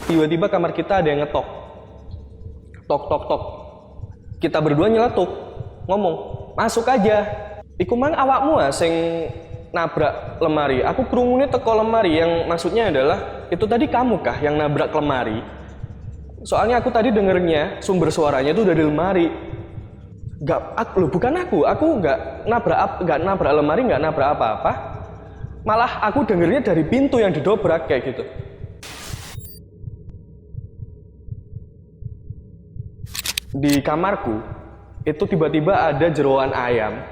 Tiba-tiba kamar kita ada yang ngetok. Tok tok tok. Kita berdua nyeletuk, ngomong, "Masuk aja." Iku mang awakmu sing nabrak lemari. Aku krungune teko lemari, yang maksudnya adalah itu tadi kamu kah yang nabrak lemari? Soalnya aku tadi dengernya sumber suaranya itu dari lemari. Bukan aku nggak nabrak lemari, nggak nabrak apa-apa. Malah aku dengernya dari pintu yang didobrak kayak gitu. Di kamarku itu tiba-tiba ada jeroan ayam.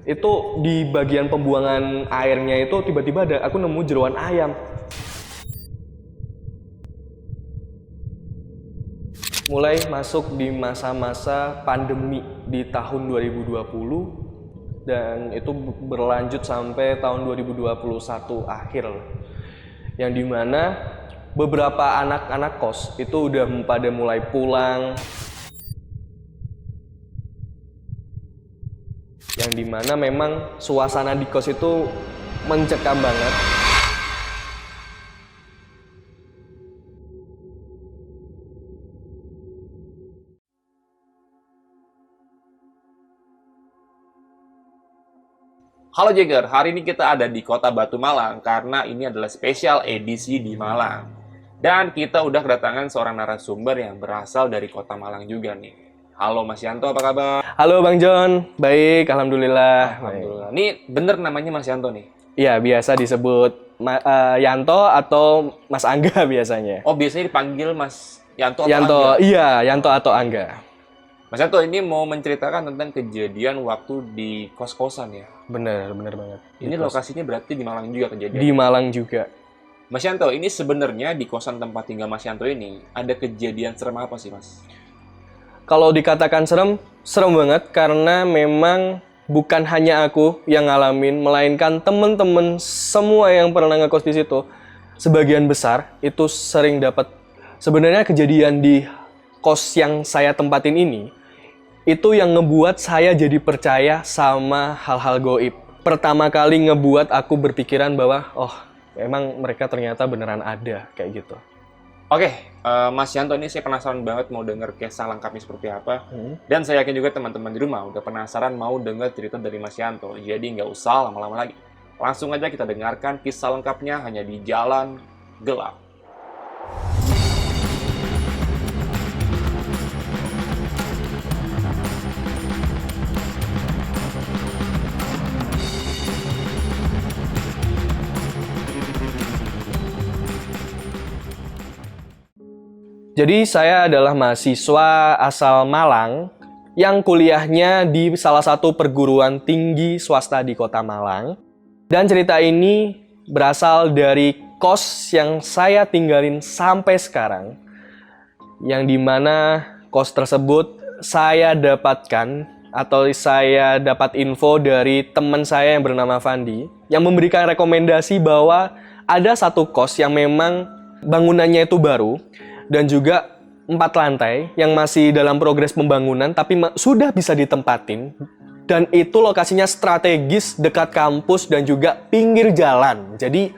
Itu di bagian pembuangan airnya itu tiba-tiba aku nemu jeroan ayam. Mulai masuk di masa-masa pandemi di tahun 2020 dan itu berlanjut sampai tahun 2021 akhir, yang dimana beberapa anak-anak kos itu udah pada mulai pulang, yang dimana memang suasana di kos itu mencekam banget. Halo Jagger, hari ini kita ada di Kota Batu Malang karena ini adalah spesial edisi di Malang. Dan kita udah kedatangan seorang narasumber yang berasal dari Kota Malang juga nih. Halo Mas Yanto, apa kabar? Halo Bang John, baik, alhamdulillah. Alhamdulillah. Ini bener namanya Mas Yanto nih? Iya, biasa disebut Yanto atau Mas Angga biasanya. Oh, biasanya dipanggil Mas Yanto atau Yanto, Angga? iya, Yanto atau Angga. Mas Yanto ini mau menceritakan tentang kejadian waktu di kos-kosan ya? Bener banget. Ini lokasinya berarti di Malang juga kejadian? Di Malang juga. Mas Yanto, ini sebenarnya di kosan tempat tinggal Mas Yanto ini ada kejadian serem apa sih, Mas? Kalau dikatakan serem, serem banget karena memang bukan hanya aku yang ngalamin, melainkan temen-temen semua yang pernah ngekos di situ, sebagian besar itu sering dapat. Sebenarnya kejadian di kos yang saya tempatin ini, itu yang ngebuat saya jadi percaya sama hal-hal gaib. Pertama kali ngebuat aku berpikiran bahwa, oh, emang mereka ternyata beneran ada, kayak gitu. Oke, Mas Yanto, ini saya penasaran banget mau dengar kisah lengkapnya seperti apa. Dan saya yakin juga teman-teman di rumah udah penasaran mau dengar cerita dari Mas Yanto. Jadi nggak usah lama-lama lagi. Langsung aja kita dengarkan kisah lengkapnya hanya di Jalan Gelap. Jadi saya adalah mahasiswa asal Malang yang kuliahnya di salah satu perguruan tinggi swasta di Kota Malang. Dan cerita ini berasal dari kos yang saya tinggalin sampai sekarang. Yang dimana kos tersebut saya dapatkan atau saya dapat info dari teman saya yang bernama Fandi yang memberikan rekomendasi bahwa ada satu kos yang memang bangunannya itu baru dan juga 4 lantai yang masih dalam progres pembangunan tapi sudah bisa ditempatin, dan itu lokasinya strategis dekat kampus dan juga pinggir jalan. Jadi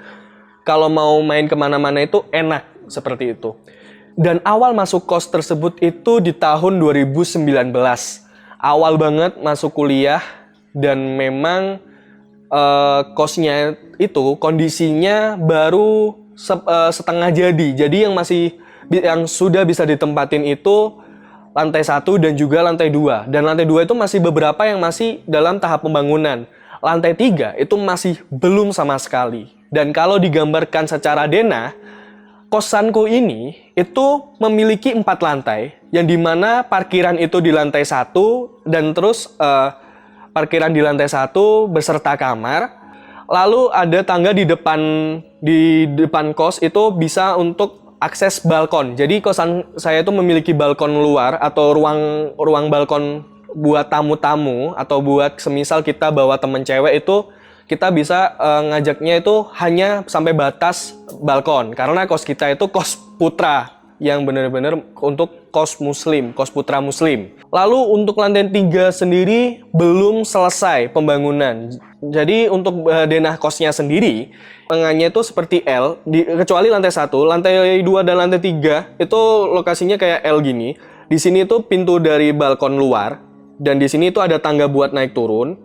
kalau mau main kemana-mana itu enak seperti itu. Dan awal masuk kos tersebut itu di tahun 2019. Awal banget masuk kuliah dan memang kosnya itu kondisinya baru setengah jadi. Jadi yang sudah bisa ditempatin itu lantai 1 dan juga lantai 2. Dan lantai 2 itu masih beberapa yang masih dalam tahap pembangunan. Lantai 3 itu masih belum sama sekali. Dan kalau digambarkan secara denah, kosanku ini itu memiliki 4 lantai, yang dimana parkiran itu di lantai 1 dan terus parkiran di lantai 1 beserta kamar. Lalu ada tangga di depan kos itu bisa untuk akses balkon. Jadi kosan saya itu memiliki balkon luar atau ruang balkon buat tamu-tamu, atau buat semisal kita bawa temen cewek itu kita bisa ngajaknya itu hanya sampai batas balkon karena kos kita itu kos putra. yang benar-benar untuk kos muslim, kos putra muslim. Lalu untuk lantai 3 sendiri belum selesai pembangunan. Jadi untuk denah kosnya sendiri, tengahnya itu seperti L, kecuali lantai 1, lantai 2 dan lantai 3 itu lokasinya kayak L gini. Di sini tuh pintu dari balkon luar, dan di sini tuh ada tangga buat naik turun.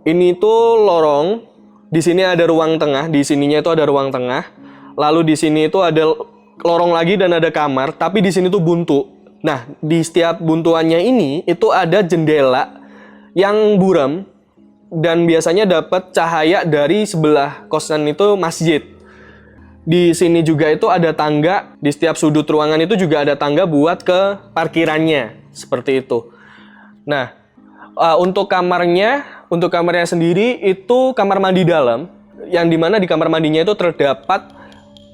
Ini tuh lorong. Di sini ada ruang tengah, di sininya itu ada ruang tengah. Lalu di sini itu ada lorong lagi dan ada kamar, tapi di sini tuh buntu. Nah, di setiap buntuannya ini itu ada jendela yang buram dan biasanya dapat cahaya dari sebelah kosan itu masjid. Di sini juga itu ada tangga, di setiap sudut ruangan itu juga ada tangga buat ke parkirannya, seperti itu. Nah, untuk kamarnya sendiri itu kamar mandi dalam, yang dimana di kamar mandinya itu terdapat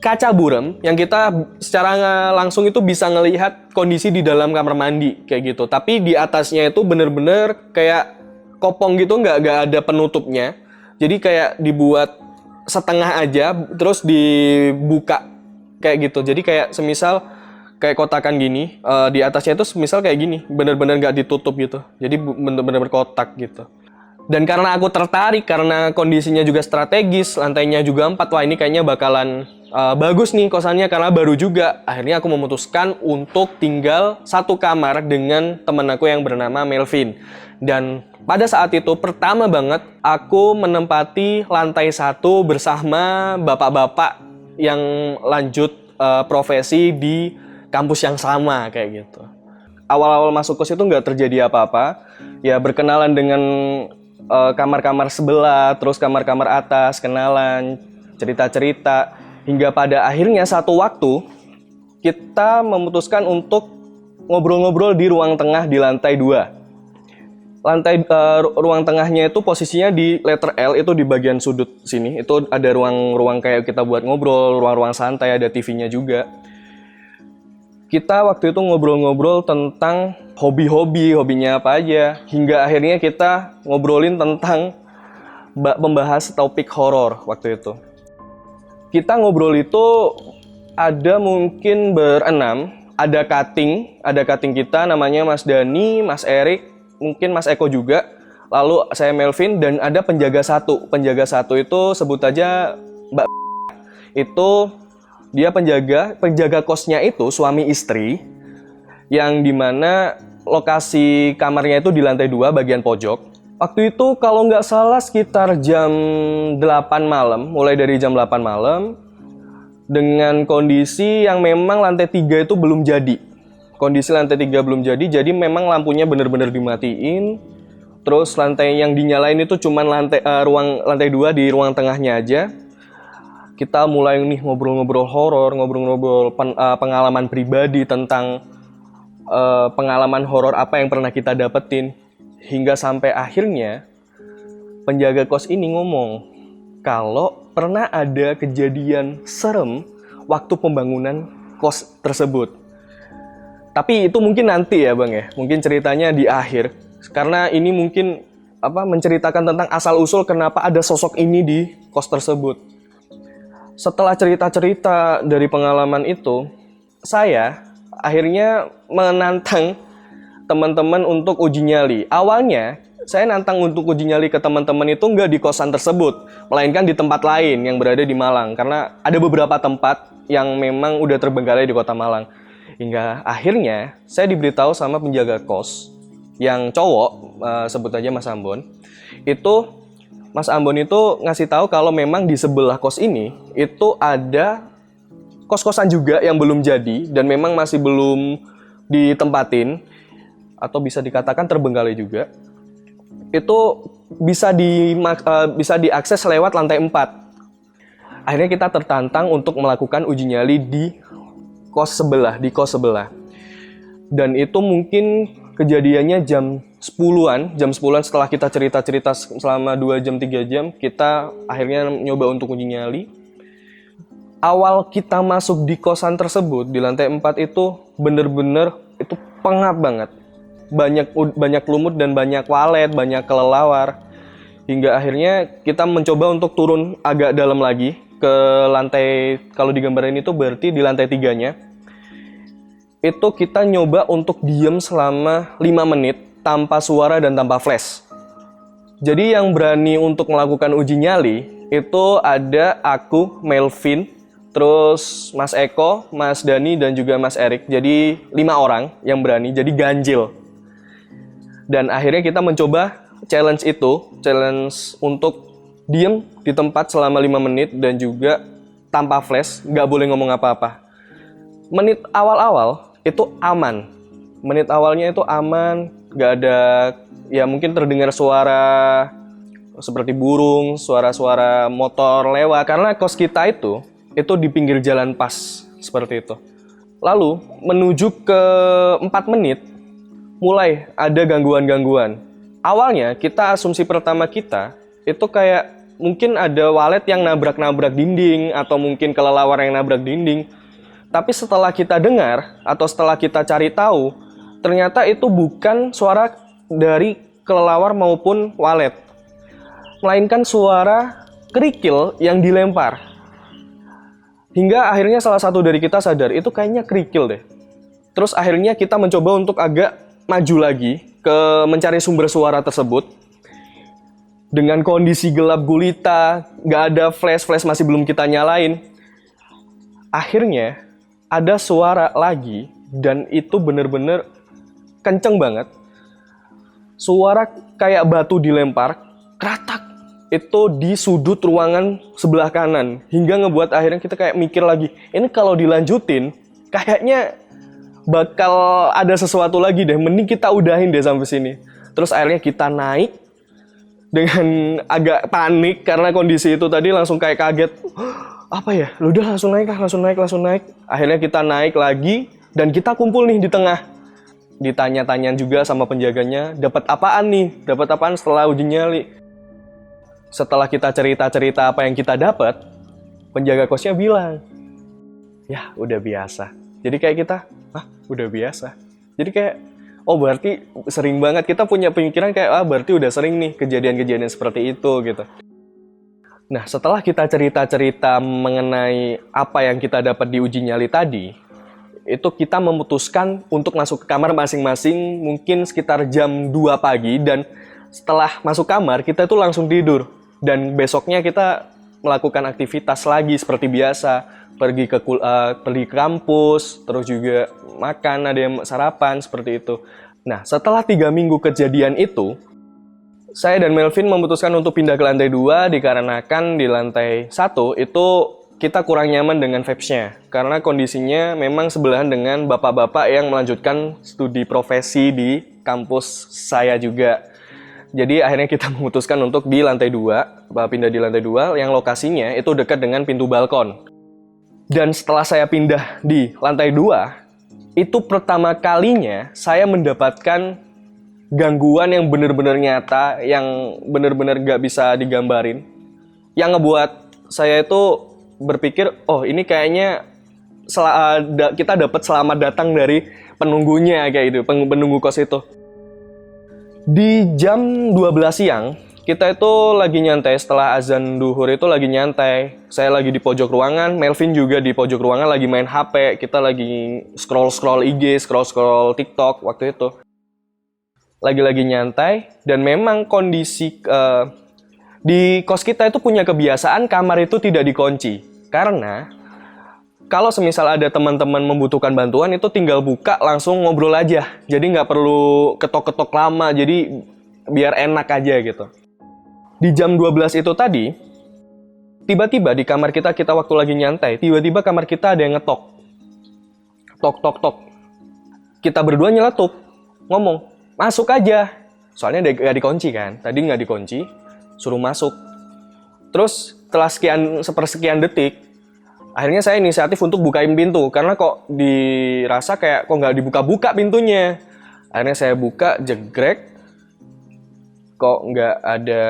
kaca buram yang kita secara langsung itu bisa ngelihat kondisi di dalam kamar mandi kayak gitu. Tapi di atasnya itu bener-bener kayak kopong gitu, nggak ada penutupnya. Jadi kayak dibuat setengah aja, terus dibuka kayak gitu. Jadi kayak semisal kayak kotakan gini, di atasnya itu semisal kayak gini, bener-bener nggak ditutup gitu. Jadi bener-bener kotak gitu. Dan karena aku tertarik, karena kondisinya juga strategis, lantainya juga 4, wah ini kayaknya bakalan bagus nih kosannya karena baru juga. Akhirnya aku memutuskan untuk tinggal satu kamar dengan teman aku yang bernama Melvin. Dan pada saat itu pertama banget aku menempati lantai 1 bersama bapak-bapak yang lanjut profesi di kampus yang sama kayak gitu. Awal-awal masuk kos itu nggak terjadi apa-apa. Ya berkenalan dengan kamar-kamar sebelah, terus kamar-kamar atas, kenalan, cerita-cerita. Hingga pada akhirnya satu waktu, kita memutuskan untuk ngobrol-ngobrol di ruang tengah di lantai 2. Ruang tengahnya itu posisinya di letter L, itu di bagian sudut sini. Itu ada ruang-ruang kayak kita buat ngobrol, ruang-ruang santai, ada TV-nya juga. Kita waktu itu ngobrol-ngobrol tentang hobinya apa aja, hingga akhirnya kita ngobrolin tentang membahas topik horor waktu itu. Kita ngobrol itu ada mungkin berenam, ada cutting kita namanya Mas Dani, Mas Erik, mungkin Mas Eko juga, lalu saya Melvin, dan ada penjaga satu itu sebut aja Mbak. Itu dia penjaga kosnya itu suami istri, yang dimana lokasi kamarnya itu di lantai 2 bagian pojok. Waktu itu kalau nggak salah sekitar jam 8 malam, mulai dari jam 8 malam, dengan kondisi yang memang lantai 3 itu belum jadi. Kondisi lantai 3 belum jadi memang lampunya benar-benar dimatiin. Terus lantai yang dinyalain itu cuman lantai 2 di ruang tengahnya aja. Kita mulai nih ngobrol-ngobrol horor, ngobrol-ngobrol pengalaman pribadi tentang pengalaman horor apa yang pernah kita dapetin. Hingga sampai akhirnya penjaga kos ini ngomong kalau pernah ada kejadian serem waktu pembangunan kos tersebut. Tapi itu mungkin nanti ya Bang ya, mungkin ceritanya di akhir. Karena ini mungkin menceritakan tentang asal-usul kenapa ada sosok ini di kos tersebut. Setelah cerita-cerita dari pengalaman itu, saya akhirnya menantang teman-teman untuk uji nyali. Awalnya, saya nantang untuk uji nyali ke teman-teman itu nggak di kosan tersebut, melainkan di tempat lain yang berada di Malang. Karena ada beberapa tempat yang memang udah terbengkalai di kota Malang. Hingga akhirnya, saya diberitahu sama penjaga kos yang cowok, sebut aja Mas Ambon. Mas Ambon itu ngasih tahu kalau memang di sebelah kos ini itu ada kos-kosan juga yang belum jadi dan memang masih belum ditempatin atau bisa dikatakan terbengkalai juga. Itu bisa diakses lewat lantai 4. Akhirnya kita tertantang untuk melakukan uji nyali di kos sebelah. Dan itu mungkin kejadiannya jam 10-an setelah kita cerita-cerita selama 2 jam 3 jam, kita akhirnya nyoba untuk uji nyali. Awal kita masuk di kosan tersebut di lantai 4 itu bener-bener itu pengap banget. Banyak lumut dan banyak walet, banyak kelelawar. Hingga akhirnya kita mencoba untuk turun agak dalam lagi ke lantai, kalau digambarin itu berarti di lantai 3-nya. itu kita nyoba untuk diem selama 5 menit tanpa suara dan tanpa flash. Jadi yang berani untuk melakukan uji nyali itu ada aku, Melvin, terus Mas Eko, Mas Dani, dan juga Mas Erik. Jadi 5 orang yang berani, jadi ganjil. Dan akhirnya kita mencoba challenge untuk diem di tempat selama 5 menit dan juga tanpa flash, nggak boleh ngomong apa-apa. Menit awal-awal itu aman. Menit awalnya itu aman, nggak ada, ya mungkin terdengar suara seperti burung, suara-suara motor lewat. Karena kos kita itu di pinggir jalan pas, seperti itu. Lalu, menuju ke 4 menit, mulai ada gangguan-gangguan. Awalnya, asumsi pertama kita, itu kayak mungkin ada walet yang nabrak-nabrak dinding, atau mungkin kelelawar yang nabrak dinding. Tapi setelah kita dengar, atau setelah kita cari tahu, ternyata itu bukan suara dari kelelawar maupun walet, melainkan suara kerikil yang dilempar. Hingga akhirnya salah satu dari kita sadar, itu kayaknya kerikil deh. Terus akhirnya kita mencoba untuk agak maju lagi ke mencari sumber suara tersebut. Dengan kondisi gelap gulita, nggak ada flash masih belum kita nyalain. Akhirnya ada suara lagi, dan itu bener-bener kenceng banget. Suara kayak batu dilempar, kratak, itu di sudut ruangan sebelah kanan. Hingga ngebuat akhirnya kita kayak mikir lagi, ini kalau dilanjutin, kayaknya bakal ada sesuatu lagi deh, mending kita udahin deh sampai sini. Terus akhirnya kita naik, dengan agak panik, karena kondisi itu tadi langsung kayak kaget. Apa ya? Udah langsung naik. Akhirnya kita naik lagi, dan kita kumpul nih di tengah. Ditanya-tanya juga sama penjaganya, dapat apaan nih? Dapat apaan setelah uji nyali? Setelah kita cerita-cerita apa yang kita dapat, penjaga kosnya bilang, ya udah biasa. Jadi kayak kita, udah biasa. Jadi kayak, oh berarti sering banget. Kita punya pemikiran kayak, berarti udah sering nih kejadian-kejadian seperti itu gitu. Nah, setelah kita cerita-cerita mengenai apa yang kita dapat di uji nyali tadi, itu kita memutuskan untuk masuk ke kamar masing-masing mungkin sekitar jam 2 pagi, dan setelah masuk kamar kita tuh langsung tidur. Dan besoknya kita melakukan aktivitas lagi seperti biasa, pergi ke kampus, terus juga makan, ada yang sarapan, seperti itu. Nah, setelah 3 minggu kejadian itu, saya dan Melvin memutuskan untuk pindah ke lantai 2 dikarenakan di lantai 1 itu kita kurang nyaman dengan vibes-nya. Karena kondisinya memang sebelahan dengan bapak-bapak yang melanjutkan studi profesi di kampus saya juga. Jadi akhirnya kita memutuskan untuk di lantai 2, pindah di lantai 2 yang lokasinya itu dekat dengan pintu balkon. Dan setelah saya pindah di lantai 2, itu pertama kalinya saya mendapatkan gangguan yang benar-benar nyata, yang benar-benar gak bisa digambarin. Yang ngebuat saya itu berpikir, oh ini kayaknya kita dapat selamat datang dari penunggunya kayak gitu, penunggu kos itu. Di jam 12 siang, kita itu lagi nyantai setelah azan duhur itu lagi nyantai. Saya lagi di pojok ruangan, Melvin juga di pojok ruangan lagi main HP. Kita lagi scroll-scroll IG, scroll-scroll TikTok waktu itu. Lagi-lagi nyantai, dan memang kondisi di kos kita itu punya kebiasaan kamar itu tidak dikunci. Karena kalau semisal ada teman-teman membutuhkan bantuan itu tinggal buka langsung ngobrol aja. Jadi nggak perlu ketok-ketok lama, jadi biar enak aja gitu. Di jam 12 itu tadi, tiba-tiba di kamar kita waktu lagi nyantai, tiba-tiba kamar kita ada yang ngetok. Tok. Kita berdua nyeletuk, ngomong, masuk aja. Soalnya nggak dikunci kan. Tadi nggak dikunci, suruh masuk. Terus setelah sepersekian detik, akhirnya saya inisiatif untuk bukain pintu. Karena kok dirasa kayak kok nggak dibuka-buka pintunya. Akhirnya saya buka, jegrek. Kok nggak ada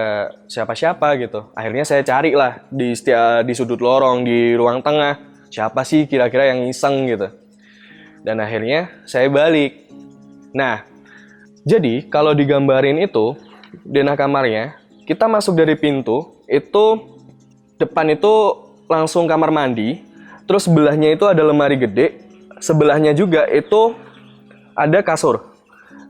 siapa-siapa gitu. Akhirnya saya cari lah di sudut lorong, di ruang tengah. Siapa sih kira-kira yang iseng gitu. Dan akhirnya saya balik. Nah, jadi, kalau digambarin itu, denah kamarnya, kita masuk dari pintu, itu depan itu langsung kamar mandi, terus sebelahnya itu ada lemari gede, sebelahnya juga itu ada kasur.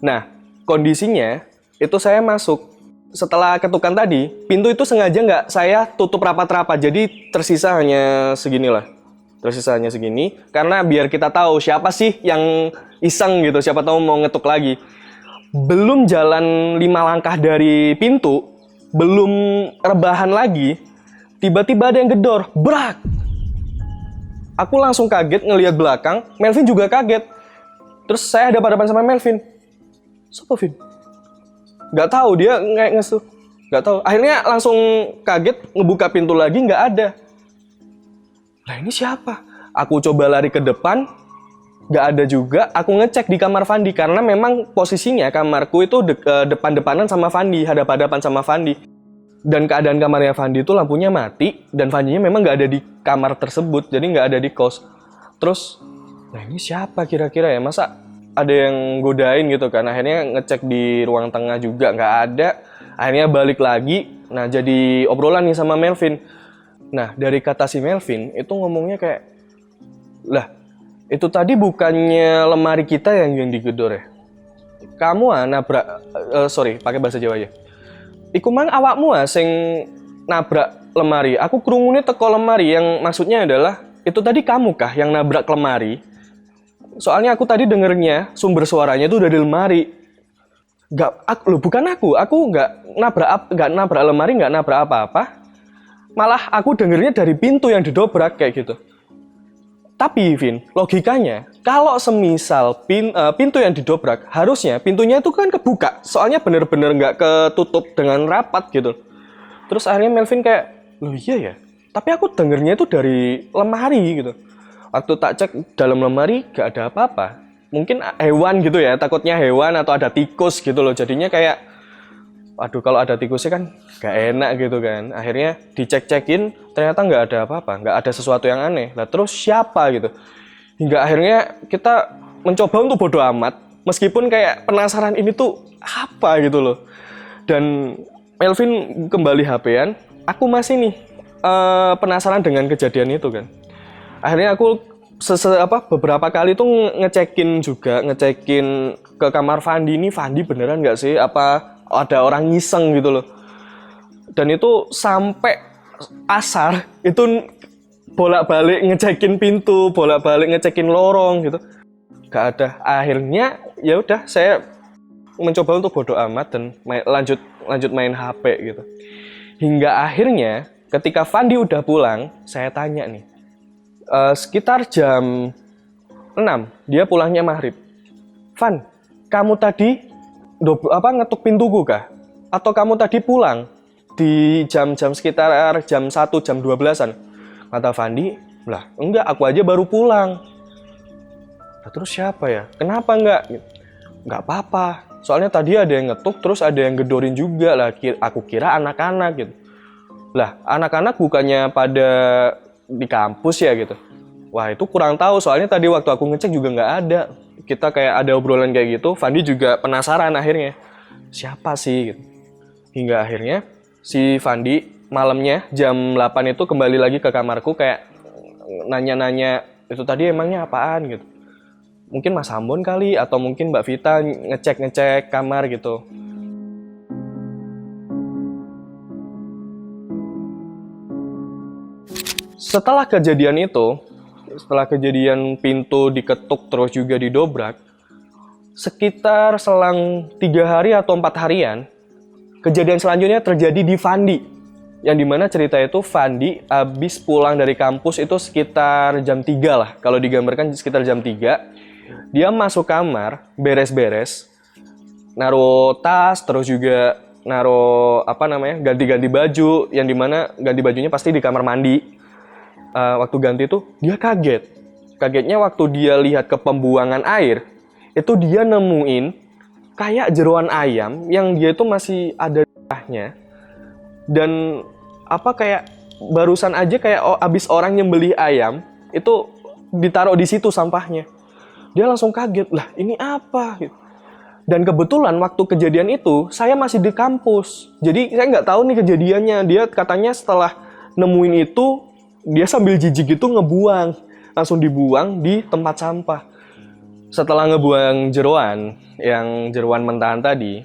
Nah, kondisinya itu saya masuk. Setelah ketukan tadi, pintu itu sengaja nggak saya tutup rapat-rapat. Jadi tersisa hanya seginilah. Tersisa hanya segini. Karena biar kita tahu siapa sih yang iseng gitu. Siapa tahu mau ngetuk lagi. Belum jalan 5 langkah dari pintu, belum rebahan lagi, tiba-tiba ada yang gedor. Brak! Aku langsung kaget ngelihat belakang. Melvin juga kaget. Terus saya hadapan-hadapan sama Melvin. Siapa, Vin? Gak tahu, dia kayak ngesu. Gak tahu. Akhirnya langsung kaget ngebuka pintu lagi, nggak ada. Lah ini siapa? Aku coba lari ke depan, nggak ada juga. Aku ngecek di kamar Fandi karena memang posisinya kamarku itu depan-depanan sama Fandi, hadap-hadapan sama Fandi. Dan keadaan kamarnya Fandi itu lampunya mati dan Fandinya memang nggak ada di kamar tersebut, jadi nggak ada di kos. Terus, nah ini siapa kira-kira ya? Masa ada yang godain gitu kan? Akhirnya ngecek di ruang tengah juga nggak ada. Akhirnya balik lagi. Nah jadi obrolan nih sama Melvin. Nah dari kata si Melvin itu ngomongnya kayak, lah itu tadi bukannya lemari kita yang digedor ya? Kamu nabrak, sorry pakai bahasa Jawa ya. Iku mang awakmu sing nabrak lemari. Aku krungune teko lemari, yang maksudnya adalah itu tadi kamu kah yang nabrak lemari? Soalnya aku tadi dengernya sumber suaranya itu dari lemari. Bukan aku nggak nabrak lemari, nggak nabrak apa-apa. Malah aku dengernya dari pintu yang didobrak kayak gitu. Tapi Vin, logikanya kalau semisal pintu yang didobrak, harusnya pintunya itu kan kebuka. Soalnya bener-bener nggak ketutup dengan rapat gitu. Terus akhirnya Melvin kayak, loh iya ya. Tapi aku dengernya itu dari lemari gitu. Waktu tak cek dalam lemari gak ada apa-apa. Mungkin hewan gitu ya, takutnya hewan atau ada tikus gitu loh. Jadinya kayak, aduh kalau ada tikusnya kan gak enak gitu kan. Akhirnya dicek-cekin, ternyata gak ada apa-apa, gak ada sesuatu yang aneh. Lah terus siapa gitu? Hingga akhirnya kita mencoba untuk bodo amat, meskipun kayak penasaran ini tuh apa gitu loh. Dan Melvin kembali HP-an, aku masih nih penasaran dengan kejadian itu kan. Akhirnya aku beberapa kali tuh ngecekin ke kamar Fandi, ini Fandi beneran nggak sih? Apa ada orang ngiseng gitu loh? Dan itu sampai asar itu bolak-balik ngecekin pintu, bolak-balik ngecekin lorong gitu. Gak ada. Akhirnya ya udah saya mencoba untuk bodo amat dan lanjut main HP gitu. Hingga akhirnya ketika Fandi udah pulang, saya tanya nih. Sekitar jam 6, dia pulangnya maghrib. Van, kamu tadi ngetuk pintuku kah? Atau kamu tadi pulang di jam-jam sekitar jam 1, jam 12-an? Kata Fandi, lah enggak, aku aja baru pulang. Nah, terus siapa ya? Kenapa enggak? Enggak apa-apa. Soalnya tadi ada yang ngetuk, terus ada yang gedorin juga lah. Aku kira anak-anak gitu. Lah, anak-anak bukannya pada di kampus ya gitu. Wah itu kurang tahu, soalnya tadi waktu aku ngecek juga nggak ada. Kita kayak ada obrolan kayak gitu, Fandi juga penasaran akhirnya. Siapa sih gitu. Hingga akhirnya si Fandi malamnya jam 8 itu kembali lagi ke kamarku kayak nanya-nanya, itu tadi emangnya apaan gitu. Mungkin Mas Ambon kali, atau mungkin Mbak Vita ngecek kamar gitu. Setelah kejadian pintu diketuk terus juga didobrak, sekitar selang 3 hari atau 4 harian, kejadian selanjutnya terjadi di Fandi. Yang dimana cerita itu Fandi habis pulang dari kampus itu sekitar jam 3 lah. Kalau digambarkan sekitar jam 3. Dia masuk kamar, beres-beres, naruh tas, terus juga naruh ganti-ganti baju. Yang dimana ganti bajunya pasti di kamar mandi. Waktu ganti itu dia kaget. Kagetnya waktu dia lihat ke pembuangan air, itu dia nemuin kayak jeroan ayam yang dia itu masih ada darahnya. Dan kayak barusan aja kayak abis orang nyembelih ayam, itu ditaruh di situ sampahnya. Dia langsung kaget, lah ini apa? Dan kebetulan waktu kejadian itu saya masih di kampus. Jadi saya nggak tahu nih kejadiannya. Dia katanya setelah nemuin itu, dia sambil jijik itu ngebuang. langsung dibuang di tempat sampah. Setelah ngebuang jeroan, yang jeroan mentahan tadi,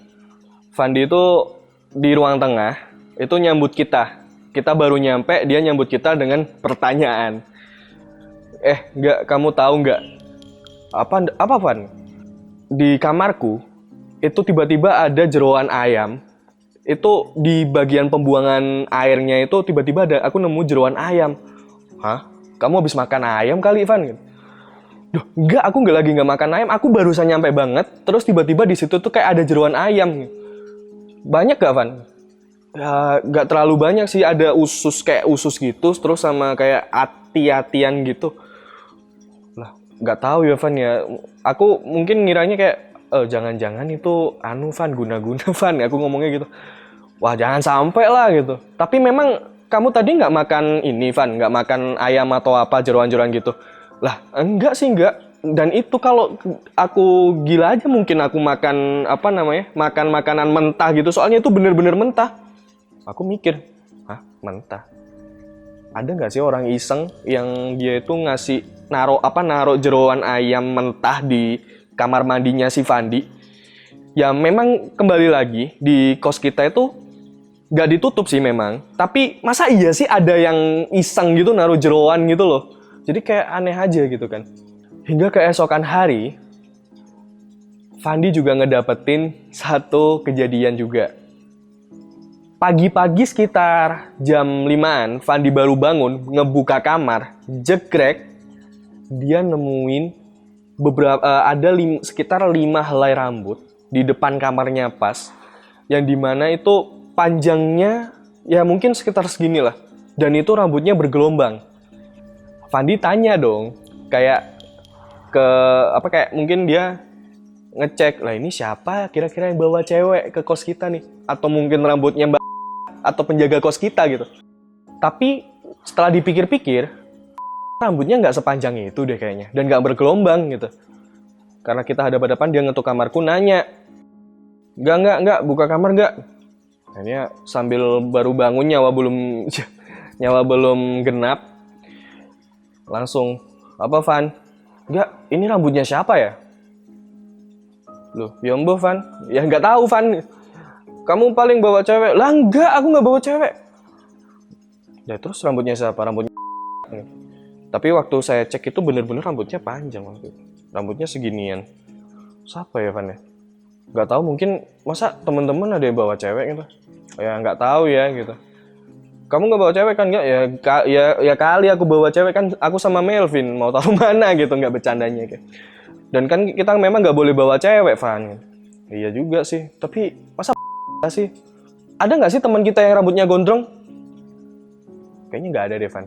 Fandi itu di ruang tengah, itu nyambut kita. Kita baru nyampe, dia nyambut kita dengan pertanyaan. Nggak, kamu tahu nggak? Apa, Van? Di kamarku, itu tiba-tiba ada jeroan ayam. Itu di bagian pembuangan airnya itu tiba-tiba aku nemu jeroan ayam. Hah? Kamu habis makan ayam kali, Van? Duh, enggak, aku lagi nggak makan ayam. Aku barusan nyampe banget, terus tiba-tiba di situ tuh kayak ada jeroan ayam. Banyak gak, Van? Ya, nggak terlalu banyak sih. Ada kayak usus gitu, terus sama kayak ati-atian gitu. Lah, nggak tahu ya, Van ya. Aku mungkin ngiranya kayak, jangan-jangan itu Van, guna-guna, Van. Aku ngomongnya gitu. Wah, jangan sampai lah gitu. Tapi memang kamu tadi nggak makan ini, Van? Nggak makan ayam atau apa, jeroan-jeroan gitu? Lah, enggak sih, enggak. Dan itu kalau aku gila aja mungkin aku makan, makan makanan mentah gitu. Soalnya itu bener-bener mentah. Aku mikir, mentah? Ada nggak sih orang iseng yang dia itu naro jeroan ayam mentah di kamar mandinya si Fandi? Ya memang kembali lagi, di kos kita itu nggak ditutup sih memang, tapi masa iya sih ada yang iseng gitu naruh jeroan gitu loh. Jadi kayak aneh aja gitu kan. Hingga keesokan hari, Fandi juga ngedapetin satu kejadian juga. Pagi-pagi sekitar jam 5-an, Fandi baru bangun, ngebuka kamar, jegrek, dia nemuin sekitar 5 helai rambut di depan kamarnya pas, yang dimana itu panjangnya ya mungkin sekitar segini lah. Dan itu rambutnya bergelombang. Fandi tanya dong, kayak mungkin dia ngecek, lah ini siapa kira-kira yang bawa cewek ke kos kita nih? Atau mungkin rambutnya mbak atau penjaga kos kita gitu. Tapi setelah dipikir-pikir, rambutnya nggak sepanjang itu deh kayaknya. Dan nggak bergelombang gitu. Karena kita hadap-hadapan, dia ngetuk kamarku nanya, Enggak, buka kamar enggak? Akhirnya sambil baru bangun nyawa belum genap, langsung, apa Van? Enggak, ini rambutnya siapa ya? Loh, ya mbah Van. Ya nggak tahu Van. Kamu paling bawa cewek. Lah enggak, aku nggak bawa cewek. Ya terus rambutnya siapa? Rambutnya. Tapi waktu saya cek itu bener-bener rambutnya panjang waktu itu. Rambutnya seginian. Siapa ya Van ya? Nggak tahu, mungkin masa teman-teman ada yang bawa cewek gitu. Ya nggak tahu ya gitu. Kamu nggak bawa cewek kan? Nggak, ya kali aku bawa cewek kan, aku sama Melvin, mau taruh mana gitu, nggak bercandanya kayak. Dan kan kita memang nggak boleh bawa cewek, Van. Iya juga sih, tapi masa sih? Ada nggak sih teman kita yang rambutnya gondrong? Kayaknya nggak ada deh, Van.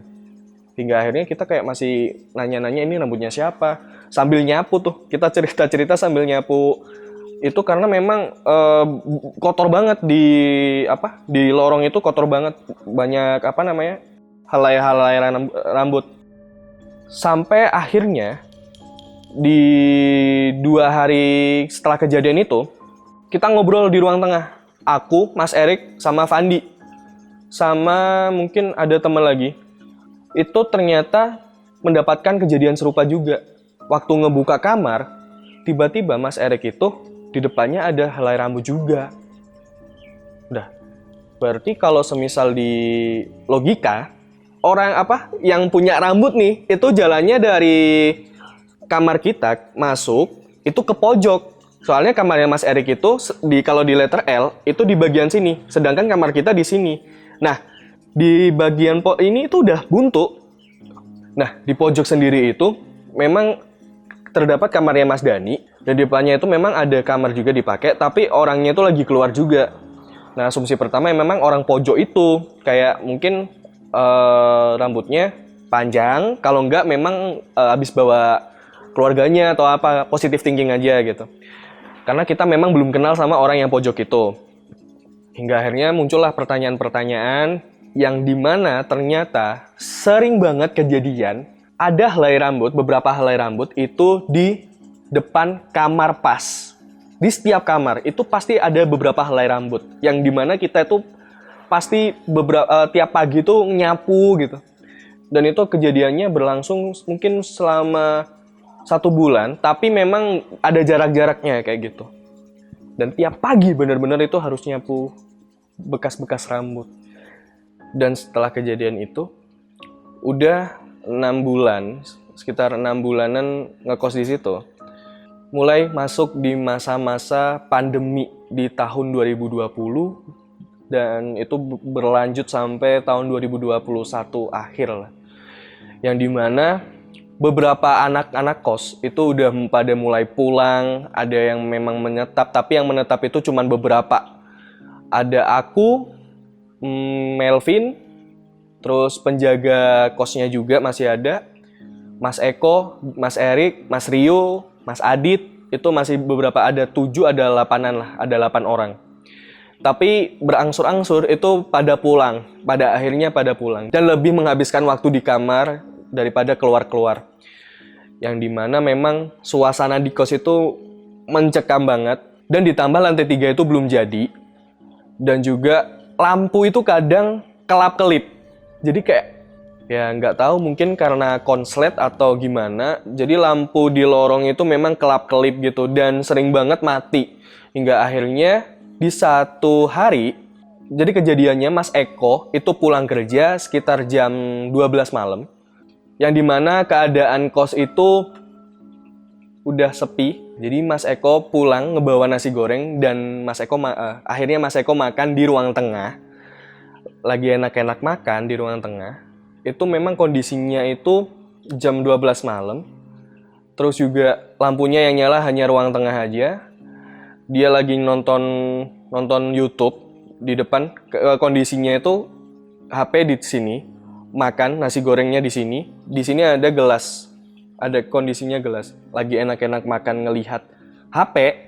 Hingga akhirnya kita kayak masih nanya-nanya ini rambutnya siapa. Sambil nyapu tuh, kita cerita-cerita sambil nyapu. Itu karena memang kotor banget di lorong itu, kotor banget, banyak helai-helai rambut. Sampai akhirnya di 2 hari setelah kejadian itu, kita ngobrol di ruang tengah. Aku, Mas Erik, sama Fandi, sama mungkin ada teman lagi. Itu ternyata mendapatkan kejadian serupa juga. Waktu ngebuka kamar, tiba-tiba Mas Erik itu di depannya ada helai rambut juga. Udah. Berarti kalau semisal di logika, orang yang punya rambut nih, itu jalannya dari kamar kita masuk itu ke pojok. Soalnya kamarnya Mas Erik itu kalau di letter L itu di bagian sini, sedangkan kamar kita di sini. Nah, di bagian ini itu udah buntu. Nah, di pojok sendiri itu memang terdapat kamarnya Mas Dani, dan di depannya itu memang ada kamar juga dipakai, tapi orangnya itu lagi keluar juga. Nah, asumsi pertama memang orang pojok itu kayak mungkin rambutnya panjang, kalau enggak memang habis bawa keluarganya atau apa, positive thinking aja gitu. Karena kita memang belum kenal sama orang yang pojok itu. Hingga akhirnya muncullah pertanyaan-pertanyaan yang dimana ternyata sering banget kejadian ada beberapa helai rambut itu di depan kamar pas. Di setiap kamar itu pasti ada beberapa helai rambut yang dimana kita itu pasti tiap pagi tuh nyapu gitu. Dan itu kejadiannya berlangsung mungkin selama 1 bulan, tapi memang ada jarak-jaraknya kayak gitu. Dan tiap pagi benar-benar itu harus nyapu bekas-bekas rambut. Dan setelah kejadian itu, udah 6 bulan, sekitar 6 bulanan ngekos di situ. Mulai masuk di masa-masa pandemi di tahun 2020, dan itu berlanjut sampai tahun 2021 akhir lah. Yang dimana beberapa anak-anak kos itu udah pada mulai pulang, ada yang memang menetap, tapi yang menetap itu cuma beberapa. Ada aku, Melvin, terus penjaga kosnya juga masih ada, Mas Eko, Mas Erik, Mas Rio, Mas Adit, itu masih beberapa, ada 7, ada 8-an lah, ada 8 orang. Tapi berangsur-angsur itu pada pulang, pada akhirnya pada pulang. Dan lebih menghabiskan waktu di kamar daripada keluar-keluar. Yang dimana memang suasana di kos itu mencekam banget. Dan ditambah lantai 3 itu belum jadi. Dan juga lampu itu kadang kelap-kelip. Jadi kayak, ya nggak tahu mungkin karena konslet atau gimana. Jadi lampu di lorong itu memang kelap-kelip gitu. Dan sering banget mati. Hingga akhirnya di satu hari, jadi kejadiannya Mas Eko itu pulang kerja sekitar jam 12 malam. Yang dimana keadaan kos itu udah sepi. Jadi Mas Eko pulang ngebawa nasi goreng dan akhirnya Mas Eko makan di ruang tengah. Lagi enak-enak makan di ruang tengah. Itu memang kondisinya itu jam 12 malam. Terus juga lampunya yang nyala hanya ruang tengah aja. Dia lagi nonton YouTube di depan, kondisinya itu HP di sini, makan nasi gorengnya di sini. Di sini ada gelas, ada kondisinya gelas. Lagi enak-enak makan ngelihat HP.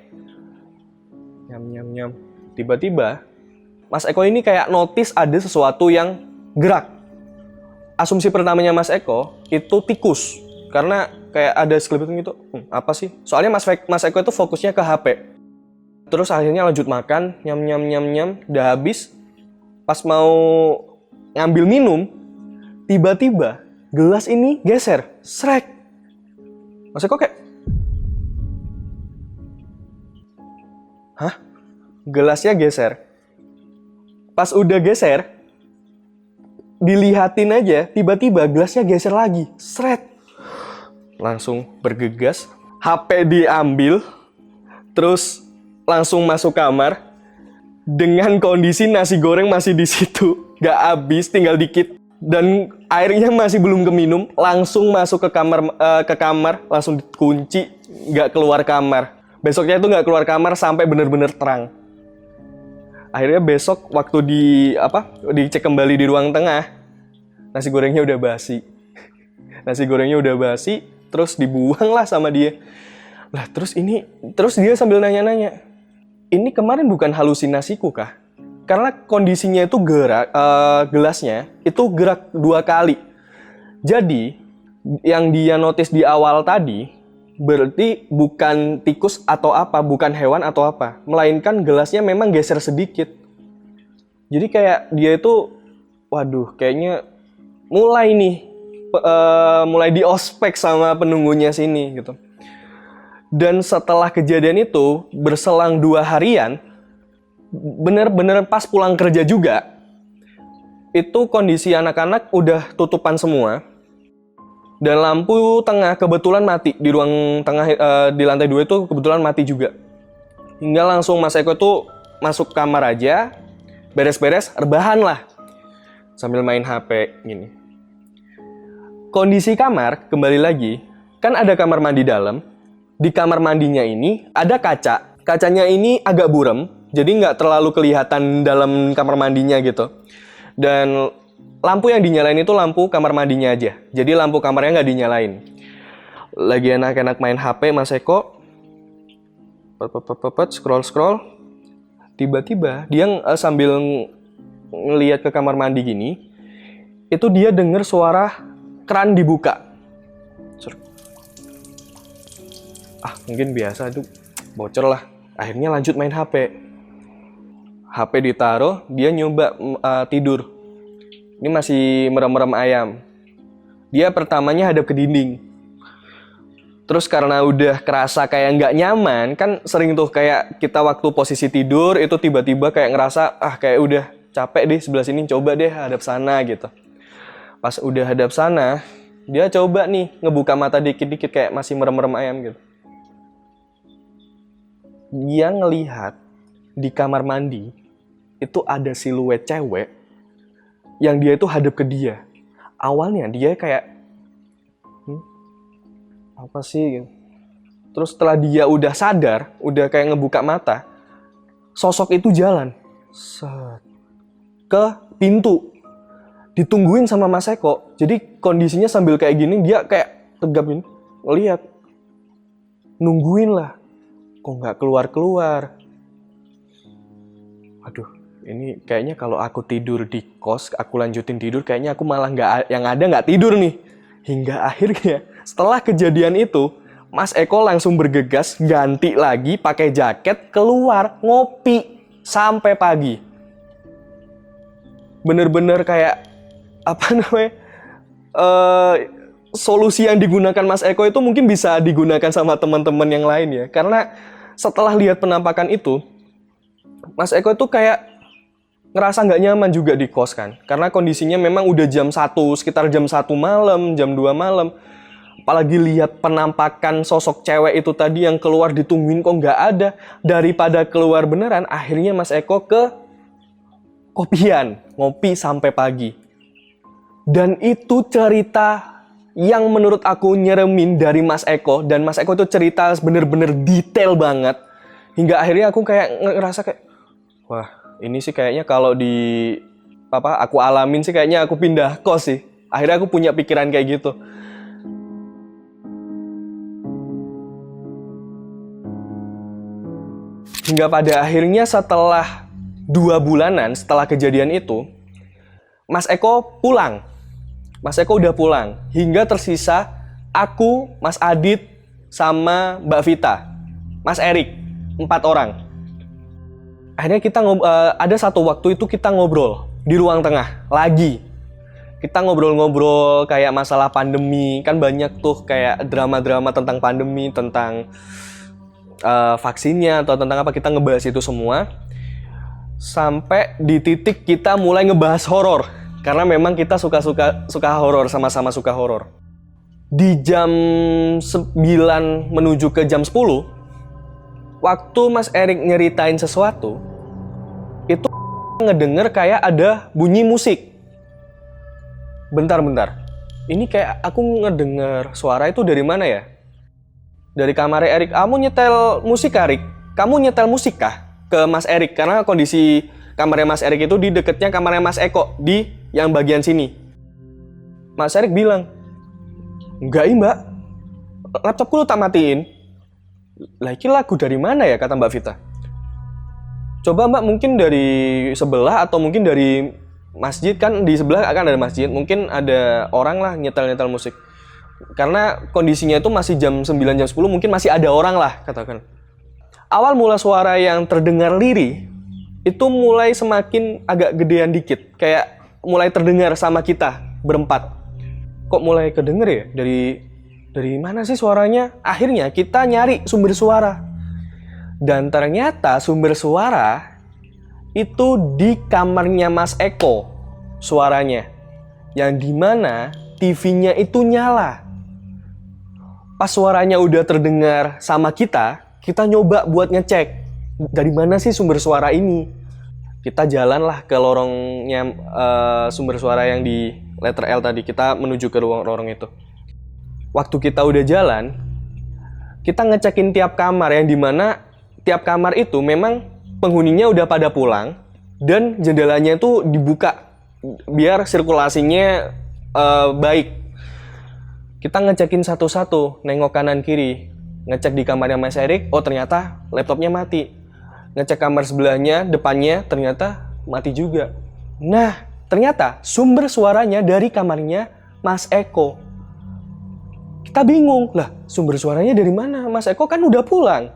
Nyam. Tiba-tiba Mas Eko ini kayak notice ada sesuatu yang gerak. Asumsi pertamanya Mas Eko itu tikus, karena kayak ada sekeliling gitu. Apa sih? Soalnya Mas Eko itu fokusnya ke HP. Terus akhirnya lanjut makan, nyam, udah habis. Pas mau ngambil minum, tiba-tiba gelas ini geser, srek. Mas Eko kayak, hah? Gelasnya geser. Pas udah geser, dilihatin aja, tiba-tiba gelasnya geser lagi, sret. Langsung bergegas, HP diambil, terus langsung masuk kamar dengan kondisi nasi goreng masih di situ, gak habis, tinggal dikit, dan airnya masih belum keminum. Langsung masuk ke kamar, langsung dikunci, gak keluar kamar. Besoknya itu gak keluar kamar sampai bener-bener terang. Akhirnya besok waktu dicek kembali di ruang tengah, nasi gorengnya udah basi. Nasi gorengnya udah basi, terus dibuang lah sama dia. Lah terus dia sambil nanya-nanya, ini kemarin bukan halusinasiku kah? Karena kondisinya itu gelasnya itu gerak 2 kali. Jadi yang dia notice di awal tadi berarti bukan tikus atau apa, bukan hewan atau apa, melainkan gelasnya memang geser sedikit. Jadi kayak dia itu, waduh, kayaknya mulai di ospek sama penunggunya sini gitu. Dan setelah kejadian itu, berselang 2 harian, bener-bener pas pulang kerja juga, itu kondisi anak-anak udah tutupan semua. Dan lampu tengah kebetulan mati, di ruang tengah di lantai 2 itu kebetulan mati juga. Hingga langsung Mas Eko tuh masuk kamar aja, beres-beres, rebahan lah. Sambil main HP, gini. Kondisi kamar, kembali lagi, kan ada kamar mandi dalam. Di kamar mandinya ini ada kaca. Kacanya ini agak buram, jadi nggak terlalu kelihatan dalam kamar mandinya gitu. Dan lampu yang dinyalain itu lampu kamar mandinya aja. Jadi lampu kamarnya nggak dinyalain. Lagi enak-enak main HP Mas Eko. Scroll. Tiba-tiba dia sambil ngelihat ke kamar mandi gini, itu dia dengar suara keran dibuka. Mungkin biasa itu bocor lah. Akhirnya lanjut main HP. HP ditaruh, dia nyoba tidur. Ini masih merem-merem ayam. Dia pertamanya hadap ke dinding. Terus karena udah kerasa kayak nggak nyaman, kan sering tuh kayak kita waktu posisi tidur itu tiba-tiba kayak ngerasa, kayak udah capek deh sebelah sini, coba deh hadap sana gitu. Pas udah hadap sana, dia coba nih ngebuka mata dikit-dikit kayak masih merem-merem ayam gitu. Dia ngelihat di kamar mandi, itu ada siluet cewek yang dia itu hadap ke dia. Awalnya dia kayak, apa sih gitu. Terus setelah dia udah sadar, udah kayak ngebuka mata, sosok itu jalan ke pintu, ditungguin sama Mas Eko. Jadi kondisinya sambil kayak gini, dia kayak tegap ini, ngeliat, nungguin lah, kok nggak keluar-keluar. Aduh, ini kayaknya kalau aku tidur di kos, aku lanjutin tidur, kayaknya aku malah nggak tidur nih. Hingga akhirnya setelah kejadian itu, Mas Eko langsung bergegas ganti lagi pakai jaket, keluar ngopi sampai pagi. Bener-bener kayak apa namanya, solusi yang digunakan Mas Eko itu mungkin bisa digunakan sama teman-teman yang lain ya. Karena setelah lihat penampakan itu, Mas Eko itu kayak ngerasa nggak nyaman juga di kos kan. Karena kondisinya memang udah jam 1, sekitar jam 1 malam, jam 2 malam. Apalagi lihat penampakan sosok cewek itu tadi yang keluar ditungguin kok nggak ada. Daripada keluar beneran, akhirnya Mas Eko ke kopian, ngopi sampai pagi. Dan itu cerita yang menurut aku nyeremin dari Mas Eko. Dan Mas Eko itu cerita bener-bener detail banget. Hingga akhirnya aku kayak ngerasa kayak, wah, ini sih kayaknya kalau aku alamin sih kayaknya aku pindah kos sih. Akhirnya aku punya pikiran kayak gitu. Hingga pada akhirnya setelah 2 bulanan setelah kejadian itu, Mas Eko pulang. Mas Eko udah pulang. Hingga tersisa aku, Mas Adit, sama Mbak Vita. Mas Erik. 4 orang. Akhirnya kita ada satu waktu itu kita ngobrol di ruang tengah lagi. Kita ngobrol-ngobrol kayak masalah pandemi. Kan banyak tuh kayak drama-drama tentang pandemi, tentang vaksinnya atau tentang apa, kita ngebahas itu semua. Sampai di titik kita mulai ngebahas horor. Karena memang kita suka horor, sama-sama suka horor. Di jam 9 menuju ke jam 10, waktu Mas Erik nyeritain sesuatu, itu ngedenger kayak ada bunyi musik. Bentar. Ini kayak aku ngedenger suara itu dari mana ya? Dari kamar Erik. Kamu nyetel musik, Erik? Kamu nyetel musik kah? Ke Mas Erik. Karena kondisi kamarnya Mas Erik itu di deketnya kamarnya Mas Eko. Di yang bagian sini. Mas Erik bilang, enggak mbak. Laptopku lu tak matiin. Lah ini lagu dari mana ya, kata Mbak Vita. Coba mbak mungkin dari sebelah atau mungkin dari masjid, kan di sebelah akan ada masjid. Mungkin ada orang lah nyetel-nyetel musik. Karena kondisinya itu masih jam 9, jam 10, mungkin masih ada orang lah, katakan. Awal mula suara yang terdengar lirih, itu mulai semakin agak gedean dikit. Kayak mulai terdengar sama kita, berempat. Kok mulai kedenger ya? Dari mana sih suaranya? Akhirnya kita nyari sumber suara. Dan ternyata sumber suara itu di kamarnya Mas Eko suaranya. Yang dimana TV-nya itu nyala. Pas suaranya udah terdengar sama kita nyoba buat ngecek. Dari mana sih sumber suara ini? Kita jalanlah ke lorongnya sumber suara yang di letter L tadi. Kita menuju ke lorong itu. Waktu kita udah jalan, kita ngecekin tiap kamar, yang dimana tiap kamar itu memang penghuninya udah pada pulang dan jendelanya itu dibuka biar sirkulasinya baik. Kita ngecekin satu-satu, nengok kanan kiri, ngecek di kamarnya Mas Erik, oh ternyata laptopnya mati. Ngecek kamar sebelahnya, depannya, ternyata mati juga. Nah, ternyata sumber suaranya dari kamarnya Mas Eko. Kita bingung, lah sumber suaranya dari mana? Mas Eko kan udah pulang.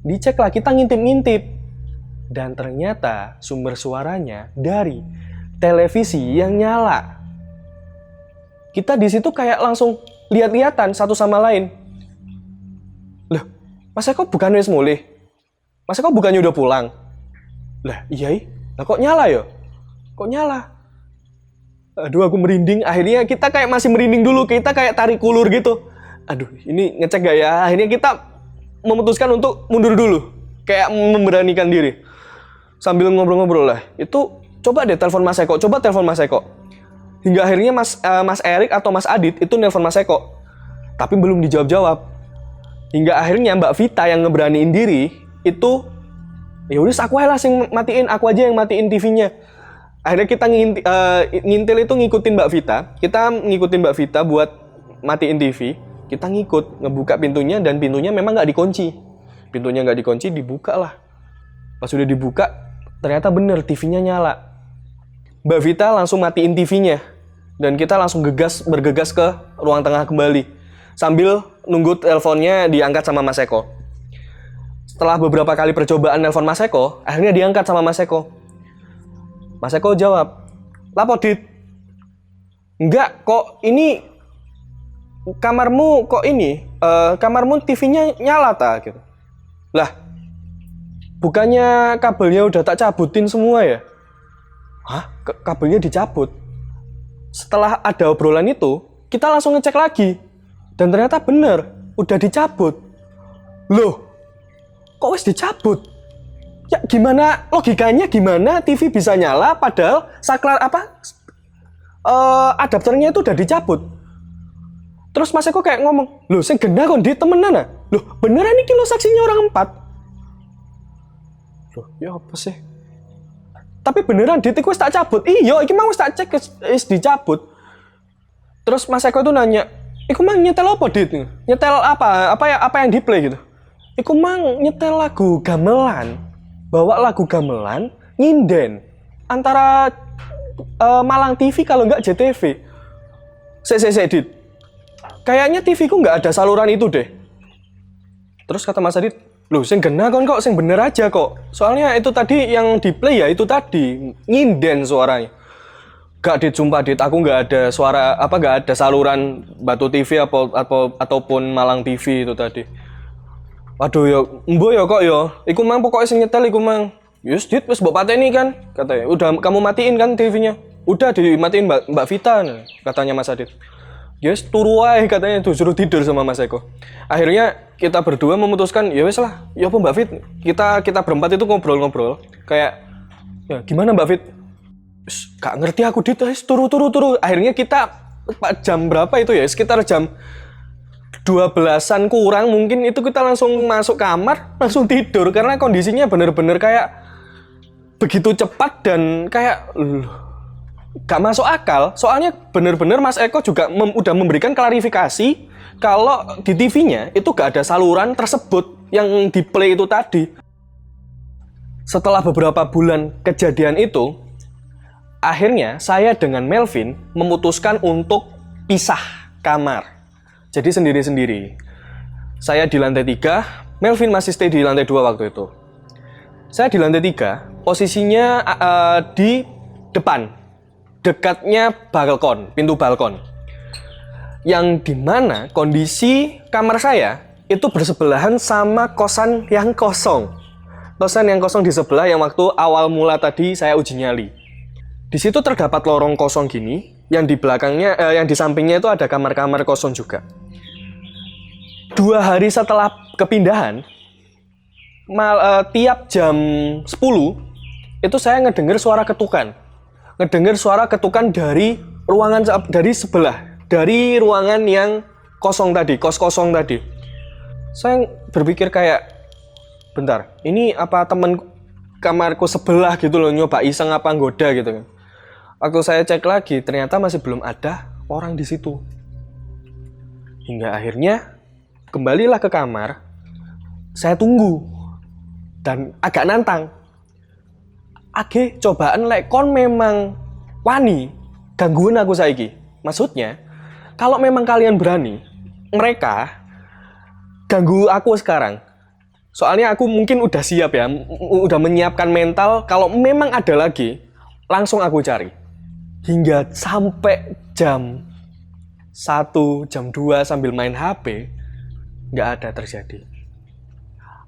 Dicek lah, kita ngintip-ngintip. Dan ternyata sumber suaranya dari televisi yang nyala. kita di situ kayak langsung lihat-lihatan satu sama lain. Loh, Mas Eko bukannya wis mulih? Mas Eko bukannya udah pulang? Lah, iya. Lah kok nyala ya? Kok nyala? Aduh, aku merinding. Akhirnya kita kayak masih merinding dulu. Kita kayak tarik ulur gitu. Aduh, ini ngecek gak ya? Akhirnya kita memutuskan untuk mundur dulu. Kayak memberanikan diri. Sambil ngobrol-ngobrol lah. Itu, coba deh telepon Mas Eko. Coba telepon Mas Eko. Hingga akhirnya Mas Erik atau Mas Adit itu nelpon Mas Eko. Tapi belum dijawab-jawab. Hingga akhirnya Mbak Vita yang ngeberaniin diri, itu, ya udah aku aja lah yang matiin. Aku aja yang matiin TV-nya. Akhirnya kita ngintil itu ngikutin Mbak Vita. Kita ngikutin Mbak Vita buat matiin TV. Kita ngikut, ngebuka pintunya, dan pintunya memang nggak dikunci. Pintunya nggak dikunci, dibuka lah. Pas udah dibuka, ternyata bener TV-nya nyala. Mbak Vita langsung matiin TV-nya. Dan kita langsung bergegas ke ruang tengah kembali. Sambil nunggu teleponnya diangkat sama Mas Eko. Setelah beberapa kali percobaan nelpon Mas Eko, akhirnya diangkat sama Mas Eko. Mas Eko jawab, "Lapo, Dit?" "Enggak, kok ini kamarmu kok ini? Kamarmu TV-nya nyala ta?" gitu. "Lah, bukannya kabelnya udah tak cabutin semua ya?" "Hah? Kabelnya dicabut?" Setelah ada obrolan itu, kita langsung ngecek lagi. Dan ternyata bener, udah dicabut. Loh, kok wis dicabut? Ya gimana, logikanya gimana TV bisa nyala padahal adapternya itu udah dicabut. Terus Mas Eko kayak ngomong, "Loh, sing genah kok Dit temenan ah? Loh, beneran iki lo saksinya orang 4." Loh, ya apa sih? Tapi beneran Dit iku wis tak cabut. Iya, iki mau wis tak cek wis dicabut. Terus Mas Eko itu nanya, "Iku mang nyetel apa Dit?" "Nyetel apa? Apa yang di play gitu?" "Iku mang nyetel lagu gamelan." Bawa lagu gamelan, nyinden antara Malang TV kalau nggak JTV. Dit. Kayaknya TV ku nggak ada saluran itu deh. Terus kata Mas Adit, "Loh, sing genah kon kok, sing bener aja kok. Soalnya itu tadi yang di play ya itu tadi, nyinden suaranya." "Gak Dit, sumpah Dit, aku nggak ada suara, nggak ada saluran Batu TV ataupun Malang TV itu tadi." "Aduh ya, mbok ya kok ya. Iku mang pokoknya sing nyetel iku mang." "Yus Dit, wis mbok pateni kan," katanya. "Udah kamu matiin kan TV-nya?" "Udah dimatiin Mbak Vita," katanya Mas Adit. "Yes, turu wae," katanya, tuh suruh tidur sama Mas Eko. Akhirnya kita berdua memutuskan, ya wis lah, ya apa Mbak Fit? Kita berempat itu ngobrol-ngobrol. Kayak, "Ya gimana Mbak Fit?" "Gak ngerti aku Dit, turu. Akhirnya kita jam berapa itu ya? Sekitar jam 12-an kurang mungkin itu kita langsung masuk kamar, langsung tidur karena kondisinya bener-bener kayak begitu cepat dan kayak gak masuk akal. Soalnya bener-bener Mas Eko juga udah memberikan klarifikasi kalau di TV-nya itu gak ada saluran tersebut yang di play itu tadi. Setelah beberapa bulan kejadian itu, akhirnya saya dengan Melvin memutuskan untuk pisah kamar. Jadi sendiri-sendiri. Saya di lantai 3, Melvin masih stay di lantai 2 waktu itu. Saya di lantai 3, posisinya di depan, dekatnya balkon, pintu balkon. Yang dimana kondisi kamar saya itu bersebelahan sama kosan yang kosong. Kosan yang kosong di sebelah yang waktu awal mula tadi saya uji nyali. Di situ terdapat lorong kosong gini, yang di belakangnya, yang di sampingnya itu ada kamar-kamar kosong juga. 2 hari setelah kepindahan, tiap jam 10 itu saya ngedenger suara ketukan. Ngedenger suara ketukan dari sebelah, dari ruangan yang kosong tadi, kos kosong tadi. Saya berpikir kayak, bentar, ini apa temen kamarku sebelah gitu loh, nyoba iseng apa nggoda gitu kan. Waktu saya cek lagi, ternyata masih belum ada orang di situ. Hingga akhirnya kembalilah ke kamar, saya tunggu, dan agak nantang. Age, cobaan lek kon memang wani, gangguin aku saiki. Maksudnya, kalau memang kalian berani, mereka ganggu aku sekarang. Soalnya aku mungkin udah siap ya, udah menyiapkan mental, kalau memang ada lagi, langsung aku cari. Hingga sampai jam 1, jam 2 sambil main HP, nggak ada terjadi.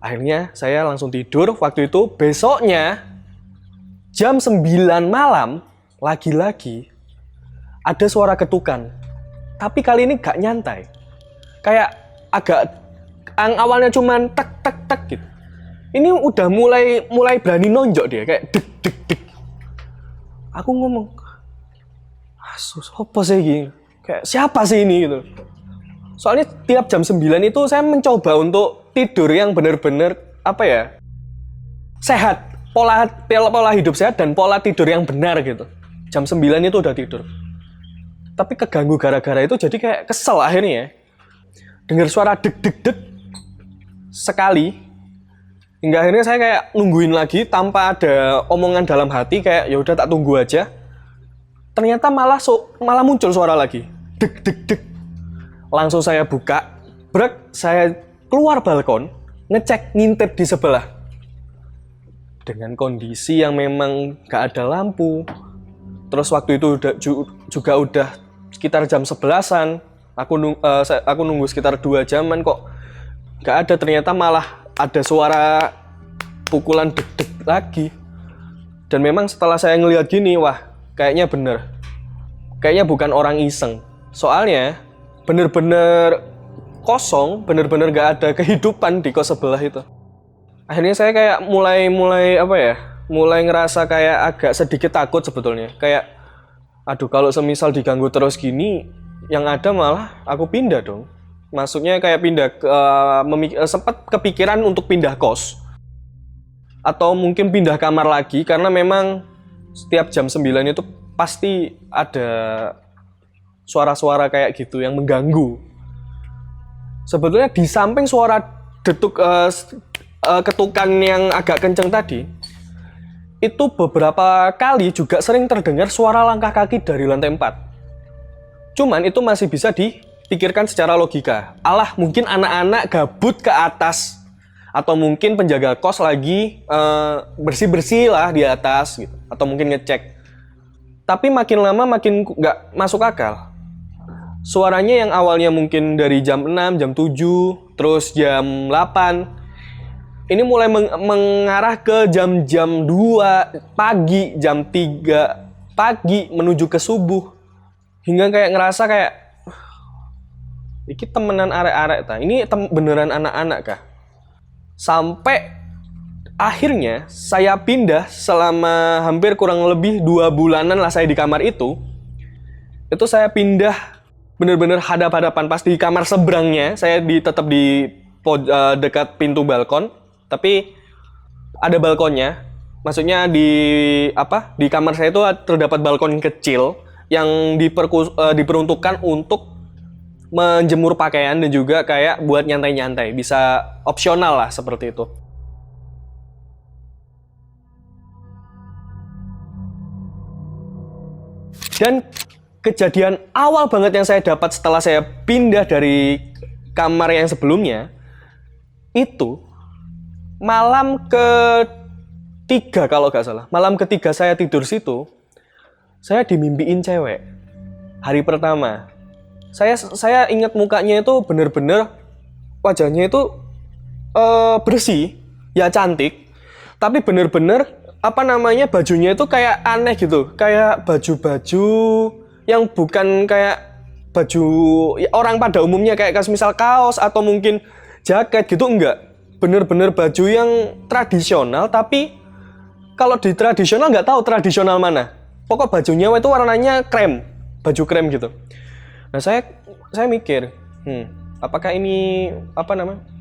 Akhirnya saya langsung tidur. Waktu itu besoknya jam 9 malam lagi-lagi ada suara ketukan. Tapi kali ini gak nyantai. Kayak agak awalnya cuman tek tek tek gitu. Ini udah mulai berani nonjok dia kayak dek dek dek. Aku ngomong, "Asus, apa sih ini? Kayak siapa sih ini?" gitu. Soalnya tiap jam 9 itu saya mencoba untuk tidur yang benar-benar sehat, pola hidup sehat dan pola tidur yang benar gitu. Jam 9 itu udah tidur. Tapi keganggu gara-gara itu jadi kayak kesel akhirnya. Dengar suara deg deg deg sekali. Hingga akhirnya saya kayak nungguin lagi tanpa ada omongan dalam hati kayak ya udah tak tunggu aja. Ternyata malah muncul suara lagi. Deg deg deg. Langsung saya buka, saya keluar balkon, ngecek ngintip di sebelah. Dengan kondisi yang memang gak ada lampu. Terus waktu itu juga udah sekitar jam 11-an. Aku nunggu sekitar 2 jaman kok gak ada, ternyata malah ada suara pukulan deg-deg lagi. Dan memang setelah saya ngelihat gini, wah kayaknya bener. Kayaknya bukan orang iseng. Soalnya bener-bener kosong, bener-bener gak ada kehidupan di kos sebelah itu. Akhirnya saya kayak mulai ngerasa kayak agak sedikit takut sebetulnya. Kayak, aduh kalau semisal diganggu terus gini, yang ada malah aku pindah dong. Maksudnya kayak pindah, sempat kepikiran untuk pindah kos. Atau mungkin pindah kamar lagi, karena memang setiap jam 9 itu pasti ada suara-suara kayak gitu yang mengganggu. Sebetulnya di samping suara ketukan yang agak kenceng tadi, itu beberapa kali juga sering terdengar suara langkah kaki dari lantai 4. Cuman itu masih bisa dipikirkan secara logika. Alah, mungkin anak-anak gabut ke atas. Atau mungkin penjaga kos lagi bersih-bersih lah di atas gitu. Atau mungkin ngecek. Tapi makin lama makin nggak masuk akal. Suaranya yang awalnya mungkin dari jam 6, jam 7, terus jam 8. Ini mulai mengarah ke jam-jam 2 pagi, jam 3 pagi menuju ke subuh. Hingga kayak ngerasa kayak, ini temenan arek-arek ta. Ini beneran anak-anak kah? Sampai akhirnya saya pindah selama hampir kurang lebih 2 bulanan lah saya di kamar itu. Itu saya pindah bener-bener hadap-hadapan. Pas di kamar seberangnya, saya tetap di dekat pintu balkon. Tapi ada balkonnya. Maksudnya di kamar saya itu terdapat balkon kecil yang diperuntukkan untuk menjemur pakaian dan juga kayak buat nyantai-nyantai, bisa opsional lah seperti itu. Dan kejadian awal banget yang saya dapat setelah saya pindah dari kamar yang sebelumnya, itu malam ketiga kalau nggak salah. Malam ketiga saya tidur situ, saya dimimpiin cewek. Hari pertama. Saya ingat mukanya itu bener-bener wajahnya itu bersih, ya cantik, tapi bener-bener bajunya itu kayak aneh gitu, kayak baju-baju yang bukan kayak baju orang pada umumnya, kayak misal kaos atau mungkin jaket gitu, enggak. Bener-bener baju yang tradisional, tapi kalau di tradisional nggak tahu tradisional mana. Pokok bajunya itu warnanya krem, baju krem gitu. Nah saya mikir, apakah ini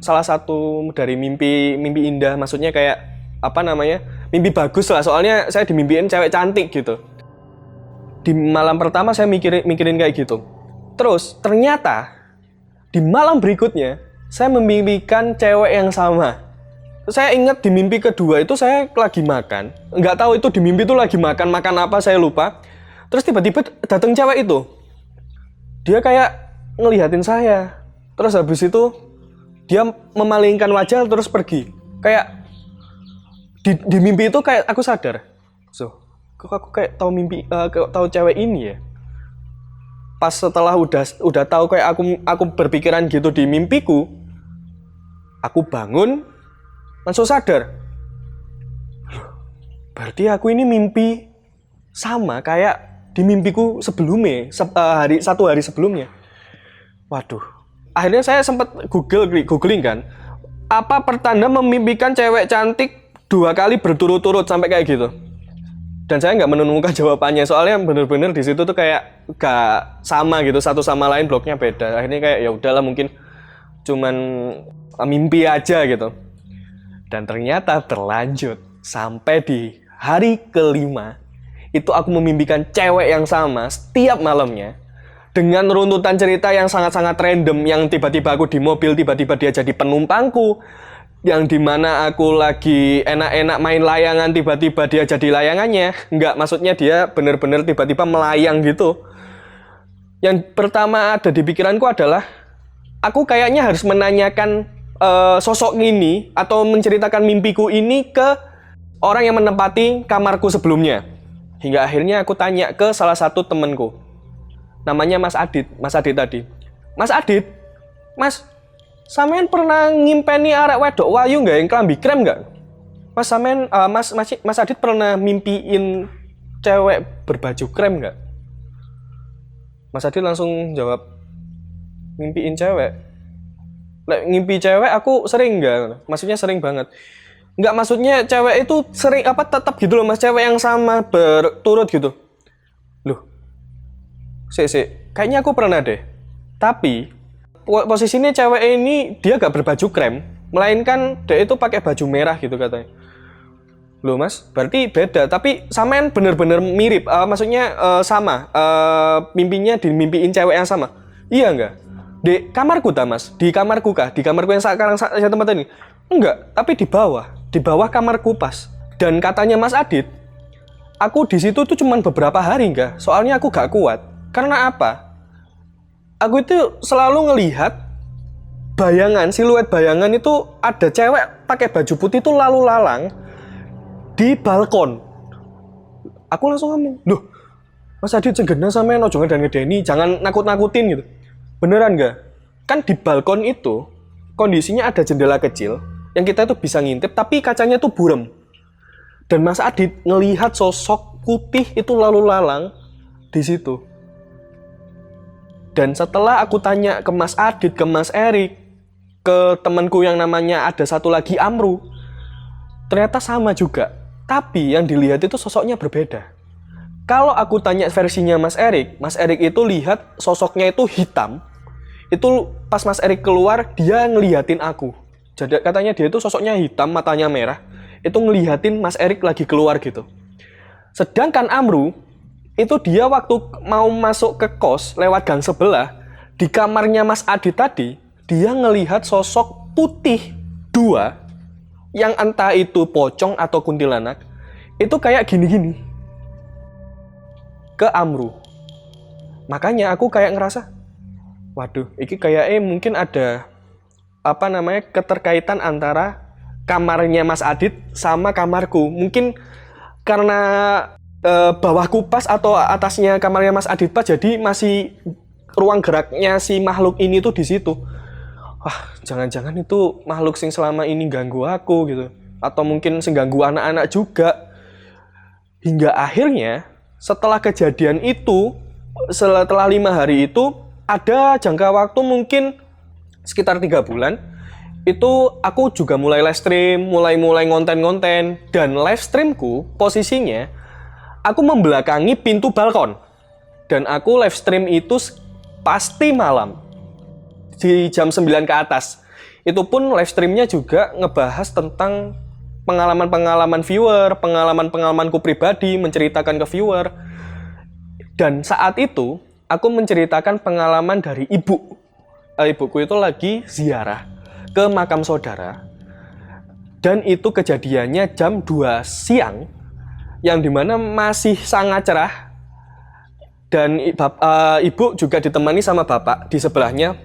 salah satu dari mimpi indah, maksudnya kayak mimpi bagus lah, soalnya saya dimimpiin cewek cantik gitu. Di malam pertama saya mikirin kayak gitu. Terus ternyata di malam berikutnya saya memimpikan cewek yang sama. Saya ingat di mimpi kedua itu saya lagi makan, nggak tahu itu di mimpi itu lagi makan apa saya lupa. Terus tiba-tiba datang cewek itu. Dia kayak ngelihatin saya. Terus habis itu dia memalingkan wajah terus pergi. Kayak di mimpi itu kayak aku sadar. Kok aku kayak tahu tahu cewek ini ya? pas setelah udah tahu kayak aku berpikiran gitu di mimpiku, aku bangun langsung sadar. Berarti aku ini mimpi sama kayak di mimpiku sebelumnya, satu hari sebelumnya. Waduh. Akhirnya saya sempat googling kan. Apa pertanda memimpikan cewek cantik 2 kali berturut-turut sampai kayak gitu? Dan saya nggak menemukan jawabannya, soalnya bener-bener di situ tuh kayak gak sama gitu, satu sama lain bloknya beda. Akhirnya kayak ya udahlah, mungkin cuman mimpi aja gitu. Dan ternyata berlanjut sampai di hari kelima itu aku memimpikan cewek yang sama setiap malamnya dengan runtutan cerita yang sangat-sangat random, yang tiba-tiba aku di mobil, tiba-tiba dia jadi penumpangku, yang dimana aku lagi enak-enak main layangan, tiba-tiba dia jadi layangannya. Enggak, maksudnya dia bener-bener tiba-tiba melayang gitu. Yang pertama ada di pikiranku adalah aku kayaknya harus menanyakan sosok ini atau menceritakan mimpiku ini ke orang yang menempati kamarku sebelumnya. Hingga akhirnya aku tanya ke salah satu temenku, namanya Mas Adit tadi. Mas Adit, Mas, sampean pernah ngimpeni arek wedok wayu nggak yang klambi krem nggak? Mas, sampean Mas Adit pernah mimpiin cewek berbaju krem nggak? Mas Adit langsung jawab, mimpiin cewek. Ngimpi cewek aku sering nggak? Maksudnya sering banget. Nggak, maksudnya cewek itu sering tetap gitu loh Mas, cewek yang sama berturut gitu. Loh, kayaknya aku pernah deh. Tapi posisinya cewek ini dia gak berbaju krem, melainkan dia itu pakai baju merah gitu katanya. Loh Mas, berarti beda. Tapi sampean bener-bener mirip, maksudnya sama, mimpinya dimimpiin cewek yang sama. Iya nggak? Di kamarku dah Mas, di kamarku kah? Di kamarku yang sekarang saya tempat ini? Enggak, tapi di bawah kamarku pas. Dan katanya Mas Adit, aku di situ tuh cuman beberapa hari enggak, soalnya aku gak kuat. Karena apa? Aku itu selalu ngelihat bayangan, siluet bayangan itu ada cewek pakai baju putih itu lalu lalang di balkon. Aku langsung ngomong, loh, Mas Adit cenggena sampean ojo ngedeni, jangan nakut-nakutin gitu. Beneran enggak? Kan di balkon itu kondisinya ada jendela kecil yang kita itu bisa ngintip, tapi kacanya tuh burem. Dan Mas Adit ngelihat sosok putih itu lalu lalang di situ. Dan setelah aku tanya ke Mas Adit, ke Mas Erik, ke temanku yang namanya ada satu lagi Amru, ternyata sama juga. Tapi yang dilihat itu sosoknya berbeda. Kalau aku tanya versinya Mas Erik itu lihat sosoknya itu hitam. Itu pas Mas Erik keluar, dia ngelihatin aku. Jadi katanya dia itu sosoknya hitam, matanya merah. Itu ngelihatin Mas Erik lagi keluar gitu. Sedangkan Amru, itu dia waktu mau masuk ke kos lewat gang sebelah, di kamarnya Mas Adit tadi, dia ngelihat sosok putih 2, yang entah itu pocong atau kuntilanak, itu kayak gini-gini ke Amru. Makanya aku kayak ngerasa, waduh, ini kayaknya mungkin ada keterkaitan antara kamarnya Mas Adit sama kamarku. Mungkin karena bawahku pas atau atasnya kamarnya Mas Adit pas, jadi masih ruang geraknya si makhluk ini tuh di situ. Wah, jangan-jangan itu makhluk sing selama ini ganggu aku gitu, atau mungkin sing ganggu anak-anak juga. Hingga akhirnya setelah kejadian itu, setelah 5 hari itu, ada jangka waktu mungkin sekitar 3 bulan, itu aku juga mulai live stream, mulai ngonten-ngonten. Dan live streamku posisinya aku membelakangi pintu balkon. Dan aku live stream itu pasti malam, di jam 9 ke atas. Itu pun live streamnya juga ngebahas tentang pengalaman-pengalaman viewer, pengalaman-pengalamanku pribadi, menceritakan ke viewer. Dan saat itu aku menceritakan pengalaman dari ibuku itu lagi ziarah ke makam saudara, dan itu kejadiannya jam 2 siang, yang dimana masih sangat cerah, dan ibu juga ditemani sama bapak di sebelahnya,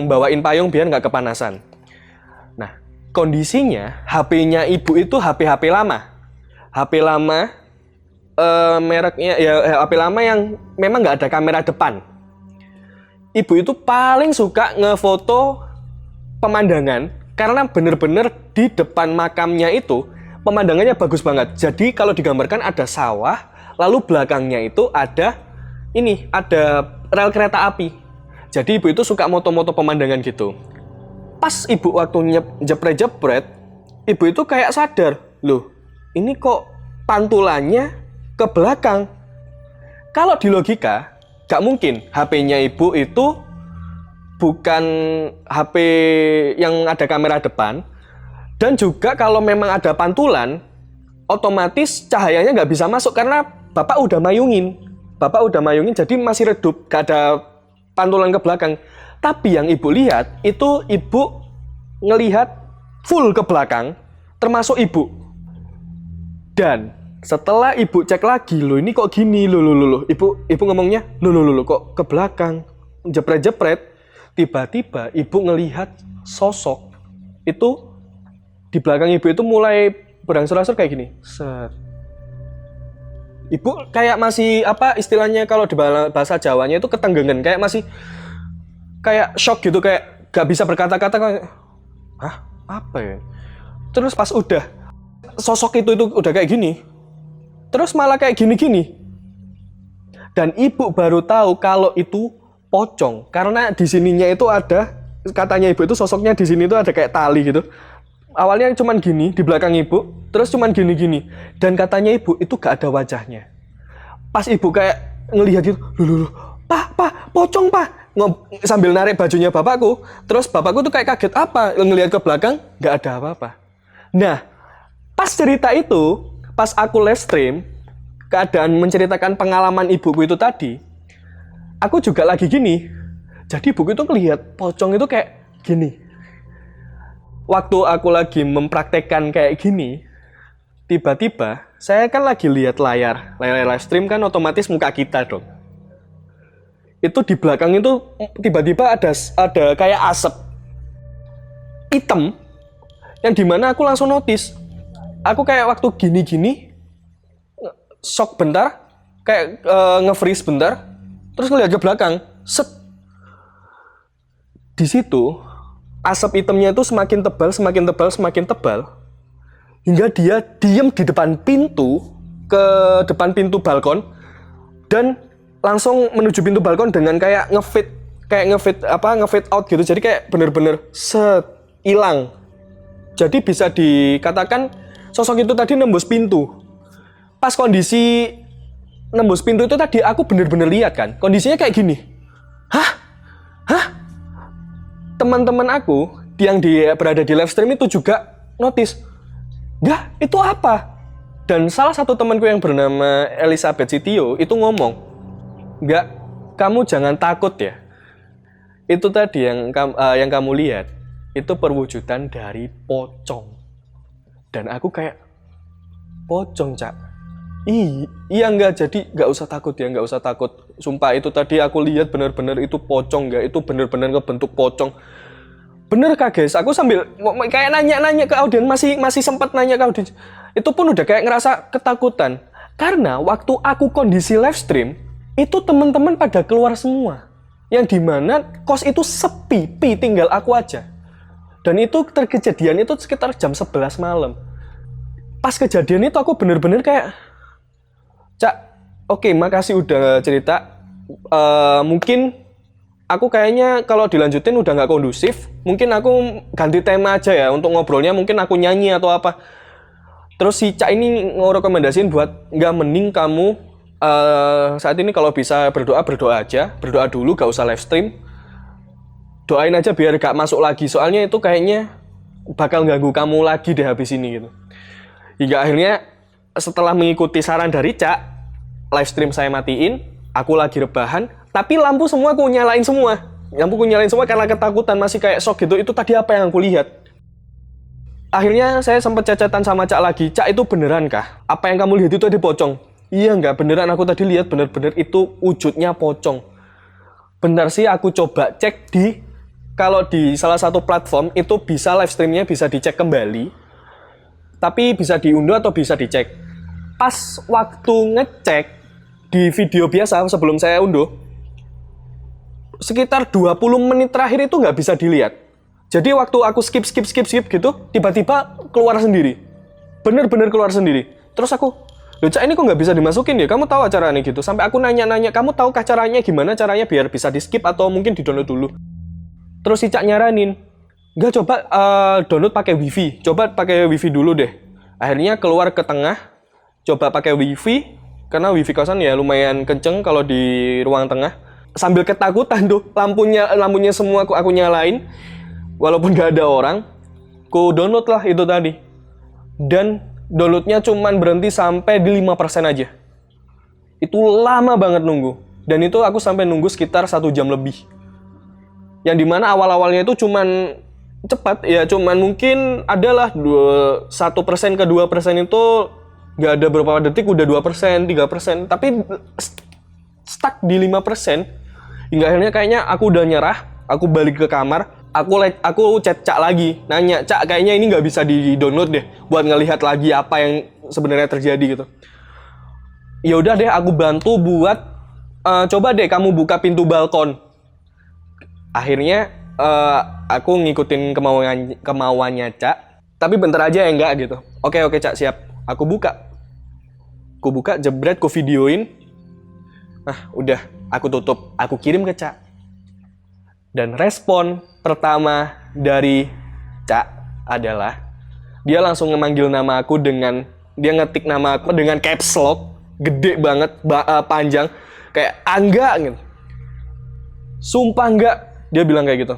bawain payung biar nggak kepanasan. Nah, kondisinya HP-nya ibu itu HP lama, mereknya ya HP lama yang memang nggak ada kamera depan. ibu itu paling suka ngefoto pemandangan karena bener-bener di depan makamnya itu pemandangannya bagus banget. Jadi kalau digambarkan ada sawah, lalu belakangnya itu ada rel kereta api. Jadi ibu itu suka moto-moto pemandangan gitu. Pas ibu waktu jepret-jepret, ibu itu kayak sadar, loh ini kok pantulannya ke belakang. Kalau di logika, gak mungkin HP-nya ibu itu bukan HP yang ada kamera depan. Dan juga kalau memang ada pantulan, otomatis cahayanya nggak bisa masuk karena bapak udah mayungin. Bapak udah mayungin jadi masih redup, gak ada pantulan ke belakang. Tapi yang ibu lihat, itu ibu ngelihat full ke belakang, termasuk ibu. Dan setelah ibu cek lagi, loh ini kok gini, loh. Ibu ngomongnya, loh kok ke belakang, jepret-jepret. Tiba-tiba ibu ngelihat sosok itu di belakang ibu itu mulai berangsur-angsur kayak gini. Set. Ibu kayak masih istilahnya kalau di bahasa Jawanya itu ketenggengan, kayak masih kayak shock gitu, kayak gak bisa berkata-kata, kayak hah apa ya. Terus pas udah sosok itu udah kayak gini, terus malah kayak gini-gini, dan ibu baru tahu kalau itu pocong karena di sininya itu ada, katanya ibu itu sosoknya di sini itu ada kayak tali gitu. Awalnya cuman gini di belakang ibu, terus cuman gini-gini, dan katanya ibu itu gak ada wajahnya. Pas ibu kayak ngelihat gitu, loh, pak, pocong pak, sambil narik bajunya bapakku, terus bapakku tuh kayak kaget, apa? Ngelihat ke belakang, gak ada apa-apa. Nah, pas cerita itu, pas aku live stream, keadaan menceritakan pengalaman ibuku itu tadi, aku juga lagi gini. Jadi ibuku itu ngelihat pocong itu kayak gini. Waktu aku lagi mempraktekkan kayak gini, tiba-tiba saya kan lagi lihat layar live stream kan otomatis muka kita dong. Itu di belakang itu tiba-tiba ada kayak asap hitam yang dimana aku langsung notice. Aku kayak waktu gini-gini shock bentar, kayak nge-freeze bentar, terus ngeliat ke belakang, set. Di situ asap hitamnya itu semakin tebal, hingga dia diem di depan pintu, ke depan pintu balkon, dan langsung menuju pintu balkon dengan kayak nge-fade out gitu. Jadi kayak bener-bener set, hilang. Jadi bisa dikatakan sosok itu tadi nembus pintu. Pas kondisi nembus pintu itu tadi aku bener-bener lihat kan, kondisinya kayak gini. Hah? Teman-teman aku yang berada di live stream itu juga notice. Nggak, itu apa? Dan salah satu temanku yang bernama Elizabeth Sitio itu ngomong, nggak, kamu jangan takut ya. Itu tadi yang kamu lihat, itu perwujudan dari pocong. Dan aku kayak, pocong, Cak? Iya nggak, jadi nggak usah takut ya, nggak usah takut. Sumpah itu tadi aku lihat bener-bener itu pocong, nggak, itu bener-bener kebentuk pocong. Bener kak guys, aku sambil kayak nanya-nanya ke audiens, masih sempat nanya ke audiens. Itu pun udah kayak ngerasa ketakutan. Karena waktu aku kondisi live stream, itu teman-teman pada keluar semua. Yang dimana kos itu sepi, tinggal aku aja. Dan itu kejadian itu sekitar jam 11 malam. Pas kejadian itu aku bener-bener kayak, Cak, oke, makasih udah cerita. Mungkin aku kayaknya kalau dilanjutin udah nggak kondusif. Mungkin aku ganti tema aja ya untuk ngobrolnya. Mungkin aku nyanyi atau apa. Terus si Cak ini ngerekomendasiin buat nggak, mending kamu saat ini kalau bisa berdoa aja. Berdoa dulu, gak usah live stream. Doain aja biar gak masuk lagi. Soalnya itu kayaknya bakal ganggu kamu lagi deh habis ini gitu. Hingga akhirnya setelah mengikuti saran dari Cak, live stream saya matiin, aku lagi rebahan, tapi lampu semua aku nyalain semua. Lampu aku nyalain semua karena ketakutan, masih kayak shock gitu. Itu tadi apa yang aku lihat? Akhirnya saya sempat cacatan sama Cak lagi. Cak, itu beneran kah? Apa yang kamu lihat itu tadi pocong? Iya nggak, beneran aku tadi lihat bener-bener itu wujudnya pocong. Bentar sih aku coba cek kalau di salah satu platform itu bisa live streamnya bisa dicek kembali. Tapi bisa diunduh atau bisa dicek. Pas waktu ngecek di video biasa sebelum saya unduh, sekitar 20 menit terakhir itu nggak bisa dilihat. Jadi waktu aku skip gitu, tiba-tiba keluar sendiri. Bener-bener keluar sendiri. Terus aku, loh Cak, ini kok nggak bisa dimasukin ya? Kamu tahu caranya gitu? Sampai aku nanya-nanya, kamu tahu caranya gimana caranya biar bisa di skip atau mungkin di download dulu? Terus si Cak nyaranin, nggak, coba download pakai wifi. Coba pakai wifi dulu deh. Akhirnya keluar ke tengah, coba pakai wifi, karena wifi kosan ya lumayan kenceng kalau di ruang tengah. Sambil ketakutan tuh, lampunya semua aku nyalain, walaupun nggak ada orang, ku download lah itu tadi. Dan downloadnya cuman berhenti sampai di 5% aja. Itu lama banget nunggu. Dan itu aku sampai nunggu sekitar 1 jam lebih. Yang dimana awal-awalnya itu cuman cepat, ya cuman mungkin adalah 1% ke 2% itu nggak ada berapa detik udah 2%, 3%. Tapi stuck di 5%. Hingga akhirnya kayaknya aku udah nyerah, aku balik ke kamar. Aku chat Cak lagi, nanya, Cak, kayaknya ini nggak bisa di-download deh, buat ngelihat lagi apa yang sebenarnya terjadi gitu. Ya udah deh, aku bantu buat coba deh kamu buka pintu balkon. Akhirnya aku ngikutin kemauannya Cak, tapi bentar aja ya enggak gitu. Oke Cak, siap. Aku buka, jebret, ku videoin. Nah, udah, aku tutup, aku kirim ke Cak. Dan respon pertama dari Cak adalah dia langsung memanggil nama aku dia ngetik nama aku dengan caps lock gede banget, panjang, kayak Angga gitu. Sumpah enggak, dia bilang kayak gitu.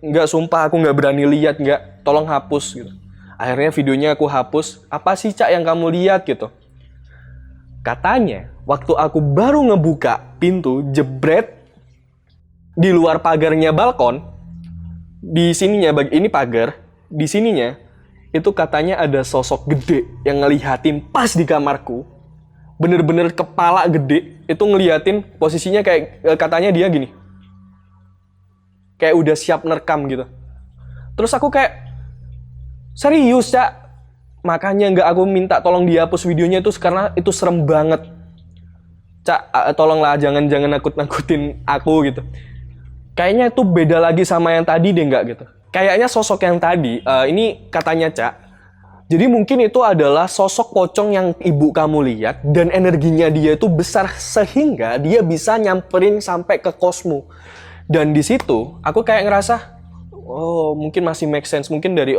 Enggak, sumpah aku nggak berani lihat, enggak, tolong hapus gitu. Akhirnya videonya aku hapus. Apa sih Cak yang kamu lihat gitu? Katanya waktu aku baru ngebuka pintu, jebret, di luar pagarnya balkon, di sininya, ini pagar, di sininya, itu katanya ada sosok gede yang ngelihatin pas di kamarku. Bener-bener kepala gede, itu ngeliatin posisinya kayak, katanya dia gini. Kayak udah siap nerekam gitu. Terus aku kayak, serius Cak? Makanya nggak aku minta tolong dihapus videonya itu karena itu serem banget. Cak, tolonglah jangan nakut-nakutin aku gitu. Kayaknya itu beda lagi sama yang tadi deh, nggak gitu. Kayaknya sosok yang tadi, ini katanya Cak, jadi mungkin itu adalah sosok pocong yang ibu kamu lihat dan energinya dia itu besar sehingga dia bisa nyamperin sampai ke kosmu. Dan di situ aku kayak ngerasa, oh mungkin masih make sense, mungkin dari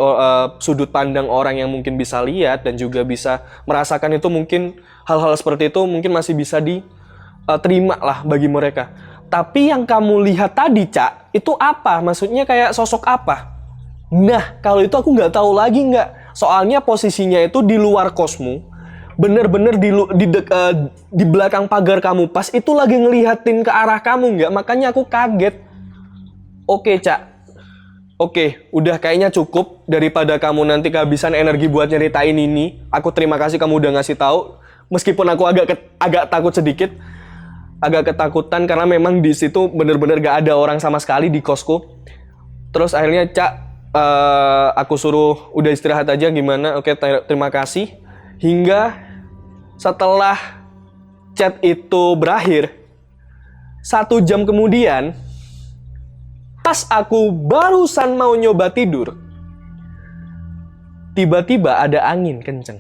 sudut pandang orang yang mungkin bisa lihat dan juga bisa merasakan itu, mungkin hal-hal seperti itu mungkin masih bisa diterima lah bagi mereka. Tapi yang kamu lihat tadi, Cak, itu apa? Maksudnya kayak sosok apa? Nah, kalau itu aku nggak tahu lagi nggak. Soalnya posisinya itu di luar kosmu, bener-bener di belakang pagar kamu. Pas itu lagi ngelihatin ke arah kamu nggak? Makanya aku kaget. Oke, Cak. Oke, udah kayaknya cukup daripada kamu nanti kehabisan energi buat nyeritain ini. Aku terima kasih kamu udah ngasih tahu. Meskipun aku agak takut sedikit. Agak ketakutan karena memang di situ bener-bener gak ada orang sama sekali di kosku. Terus akhirnya Cak, aku suruh udah istirahat aja gimana. Oke, terima kasih. Hingga setelah chat itu berakhir, 1 jam kemudian, pas aku barusan mau nyoba tidur, tiba-tiba ada angin kenceng.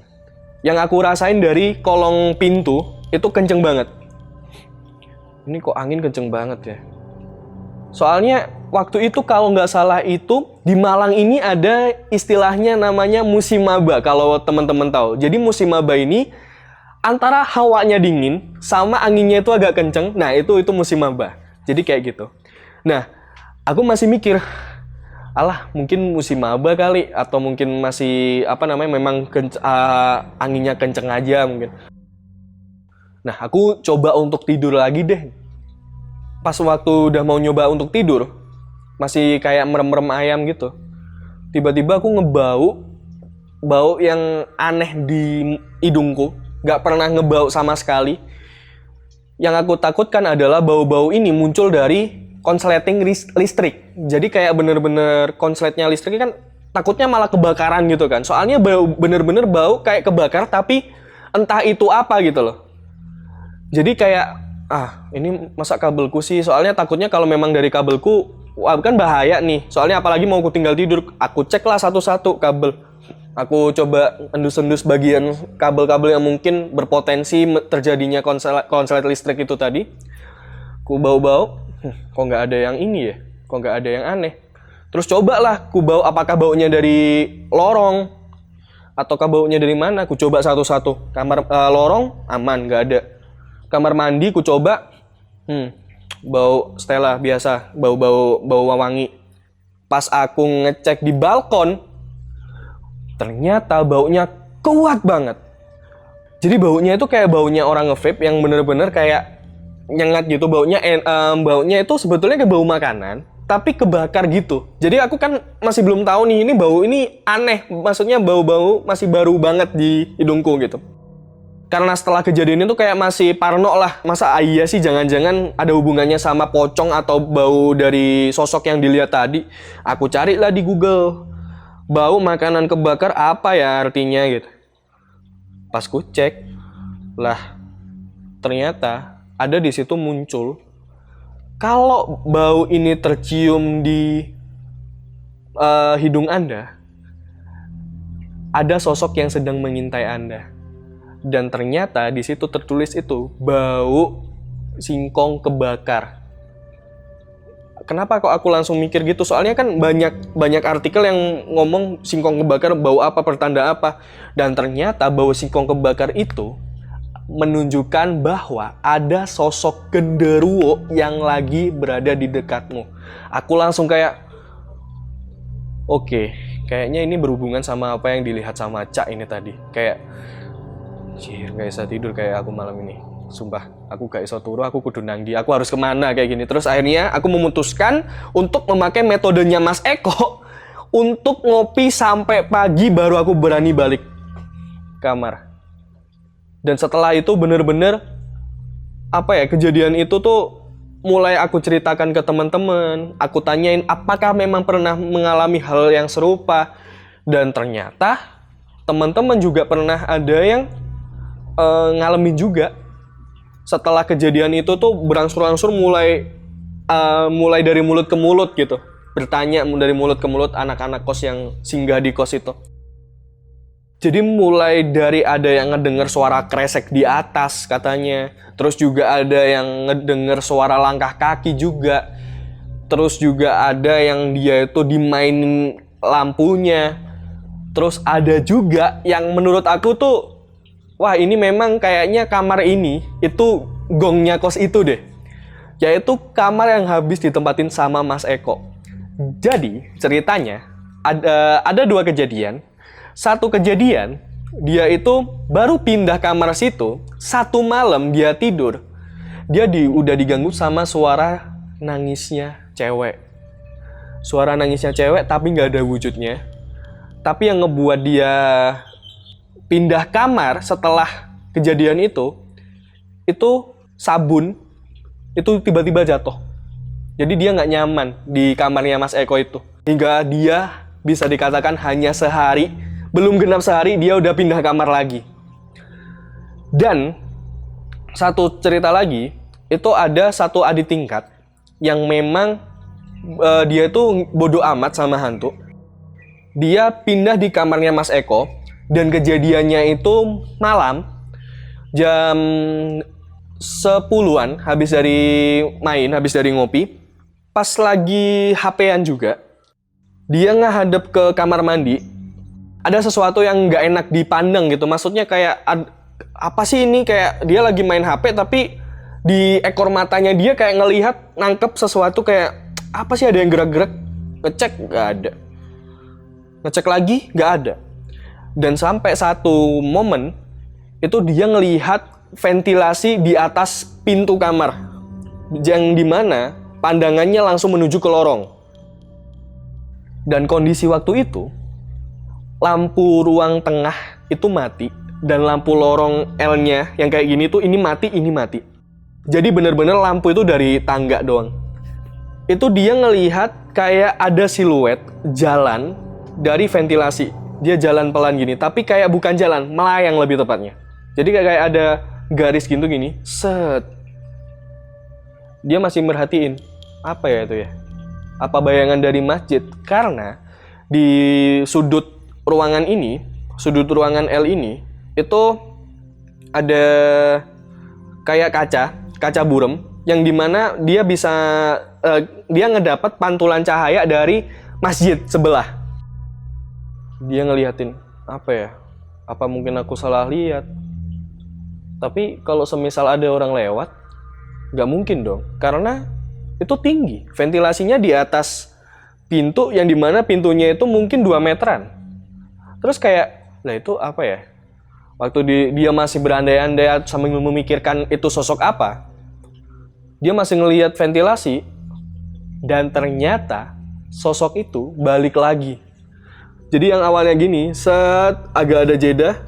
Yang aku rasain dari kolong pintu itu kenceng banget. Ini kok angin kenceng banget ya? Soalnya waktu itu kalau nggak salah itu di Malang ini ada istilahnya namanya musim maba, kalau teman-teman tahu. Jadi musim maba ini antara hawanya dingin sama anginnya itu agak kenceng. Nah itu musim maba. Jadi kayak gitu. Nah aku masih mikir, alah mungkin musim maba kali, atau mungkin masih memang anginnya kenceng aja mungkin. Nah, aku coba untuk tidur lagi deh. Pas waktu udah mau nyoba untuk tidur, masih kayak merem-merem ayam gitu. Tiba-tiba aku bau yang aneh di hidungku. Gak pernah ngebau sama sekali. Yang aku takutkan adalah bau-bau ini muncul dari konsleting listrik. Jadi kayak bener-bener konsletnya listrik kan takutnya malah kebakaran gitu kan. Soalnya bener-bener bau kayak kebakar tapi entah itu apa gitu loh. Jadi kayak Ini masa kabelku sih, soalnya takutnya kalau memang dari kabelku, wah kan bahaya nih. Soalnya apalagi mau aku tinggal tidur, aku cek lah satu-satu kabel. Aku coba endus-endus bagian kabel-kabel yang mungkin berpotensi terjadinya konslet listrik itu tadi. Ku bau-bau, kok nggak ada yang ini ya? Kok nggak ada yang aneh? Terus cobalah ku bau, apakah baunya dari lorong? Ataukah baunya dari mana? Ku coba satu-satu. Kamar lorong, aman, nggak ada. Kamar mandi ku coba, bau Stella biasa, bau wangi. Pas aku ngecek di balkon, ternyata baunya kuat banget. Jadi baunya itu kayak baunya orang nge-vape yang bener-bener kayak nyengat gitu. Baunya itu sebetulnya kayak bau makanan, tapi kebakar gitu. Jadi aku kan masih belum tahu nih, ini bau ini aneh. Maksudnya bau-bau masih baru banget di hidungku gitu. Karena setelah kejadian itu kayak masih parno lah. Masa iya sih jangan-jangan ada hubungannya sama pocong atau bau dari sosok yang dilihat tadi. Aku carilah di Google. Bau makanan kebakar apa ya artinya gitu. Pas ku cek, lah ternyata ada di situ muncul. Kalau bau ini tercium di hidung Anda, ada sosok yang sedang mengintai Anda. Dan ternyata di situ tertulis itu bau singkong kebakar. Kenapa kok aku langsung mikir gitu? Soalnya kan banyak artikel yang ngomong singkong kebakar bau apa, pertanda apa. Dan ternyata bau singkong kebakar itu menunjukkan bahwa ada sosok genderuwo yang lagi berada di dekatmu. Aku langsung kayak, oke, kayaknya ini berhubungan sama apa yang dilihat sama Cak ini tadi. Kayak gak bisa tidur kayak aku malam ini. Sumpah, aku gak bisa turu, aku kudu nangdi. Aku harus kemana kayak gini. Terus akhirnya aku memutuskan untuk memakai metodenya Mas Eko untuk ngopi sampai pagi baru aku berani balik kamar. Dan setelah itu bener-bener kejadian itu tuh mulai aku ceritakan ke teman-teman. Aku tanyain apakah memang pernah mengalami hal yang serupa. Dan ternyata teman-teman juga pernah ada yang ngalamin juga. Setelah kejadian itu tuh berangsur-angsur mulai dari mulut ke mulut gitu. Bertanya dari mulut ke mulut anak-anak kos yang singgah di kos itu. Jadi mulai dari ada yang ngedenger suara kresek di atas katanya. Terus juga ada yang ngedenger suara langkah kaki juga. Terus juga ada yang dia itu dimainin lampunya. Terus ada juga yang menurut aku tuh, wah ini memang kayaknya kamar ini itu gongnya kos itu deh. Yaitu kamar yang habis ditempatin sama Mas Eko. Jadi ceritanya ada dua kejadian. Satu kejadian, dia itu baru pindah kamar situ, satu malam dia tidur, dia udah diganggu sama suara nangisnya cewek. Suara nangisnya cewek tapi nggak ada wujudnya. Tapi yang ngebuat dia pindah kamar setelah kejadian itu sabun itu tiba-tiba jatuh. Jadi dia nggak nyaman di kamarnya Mas Eko itu. Hingga dia bisa dikatakan hanya sehari, belum genap sehari dia udah pindah kamar lagi. Dan satu cerita lagi, itu ada satu adik tingkat yang memang dia itu bodoh amat sama hantu. Dia pindah di kamarnya Mas Eko dan kejadiannya itu malam jam 10-an habis dari ngopi. Pas lagi HP-an juga, dia ngehadap ke kamar mandi. Ada sesuatu yang nggak enak dipandang gitu. Maksudnya kayak apa sih ini, kayak dia lagi main HP tapi di ekor matanya dia kayak ngelihat nangkep sesuatu, kayak apa sih, ada yang gerak-gerak. Ngecek nggak ada. Ngecek lagi nggak ada. Dan sampai satu momen itu dia ngelihat ventilasi di atas pintu kamar, yang dimana pandangannya langsung menuju ke lorong. Dan kondisi waktu itu lampu ruang tengah itu mati, dan lampu lorong L-nya yang kayak gini tuh ini mati. Jadi bener-bener lampu itu dari tangga doang. Itu dia ngelihat kayak ada siluet jalan dari ventilasi. Dia jalan pelan gini, tapi kayak bukan jalan, melayang lebih tepatnya. Jadi kayak ada garis gitu gini, set. dia masih merhatiin apa ya itu ya? Apa bayangan dari masjid? Karena di sudut ruangan ini, sudut ruangan L ini itu ada kayak kaca burem yang dimana dia bisa dia ngedapat pantulan cahaya dari masjid sebelah. Dia ngeliatin apa ya? Apa mungkin aku salah lihat? Tapi kalau semisal ada orang lewat, nggak mungkin dong, karena itu tinggi. Ventilasinya di atas pintu yang dimana pintunya itu mungkin 2 meteran. Terus kayak, lah itu apa ya? Waktu dia masih berandai-andai sambil memikirkan itu sosok apa, dia masih ngelihat ventilasi, dan ternyata sosok itu balik lagi. Jadi yang awalnya gini, set, agak ada jeda,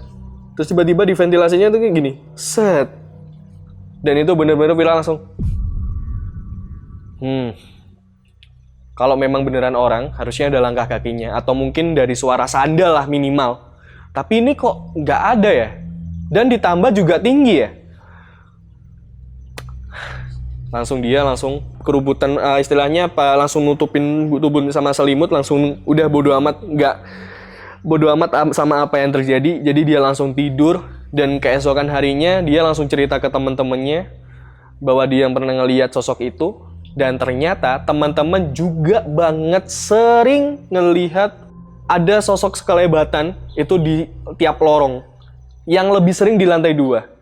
terus tiba-tiba di ventilasinya itu kayak gini, set. Dan itu benar-benar bilang langsung, kalau memang beneran orang, harusnya ada langkah kakinya. Atau mungkin dari suara sandal lah minimal. Tapi ini kok nggak ada ya? Dan ditambah juga tinggi ya? Langsung kerubutan, istilahnya apa, langsung nutupin tubuh sama selimut, langsung udah bodo amat sama apa yang terjadi. Jadi dia langsung tidur, dan keesokan harinya dia langsung cerita ke teman-temannya bahwa dia yang pernah ngelihat sosok itu. Dan ternyata teman-teman juga banget sering ngelihat ada sosok sekelebatan itu di tiap lorong, yang lebih sering di lantai 2.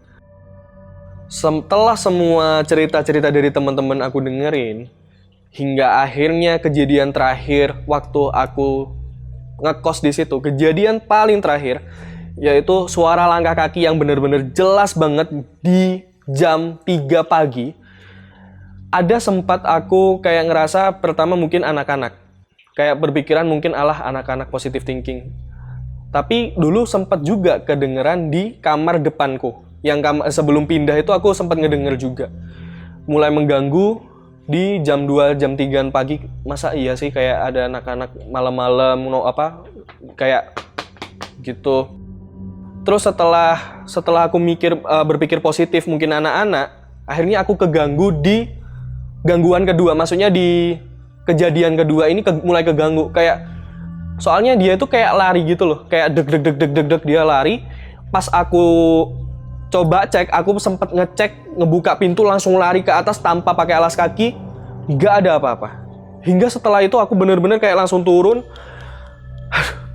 Setelah semua cerita-cerita dari teman-teman aku dengerin, hingga akhirnya kejadian terakhir waktu aku ngekos di situ, kejadian paling terakhir, yaitu suara langkah kaki yang benar-benar jelas banget di jam 3 pagi. Ada sempat aku kayak ngerasa pertama mungkin anak-anak, kayak berpikiran mungkin anak-anak positive thinking. Tapi dulu sempat juga kedengeran di kamar depanku. Yang sebelum pindah itu aku sempat ngedenger juga. Mulai mengganggu di jam 2, jam 3 pagi. Masa iya sih kayak ada anak-anak malam-malam kayak gitu. Terus setelah aku berpikir positif mungkin anak-anak, akhirnya aku keganggu di gangguan kedua. Maksudnya di kejadian kedua ini mulai keganggu. Kayak soalnya dia itu kayak lari gitu loh, kayak deg dia lari. Pas aku coba cek, aku sempet ngebuka pintu langsung lari ke atas tanpa pakai alas kaki, nggak ada apa-apa. Hingga setelah itu aku bener-bener kayak langsung turun.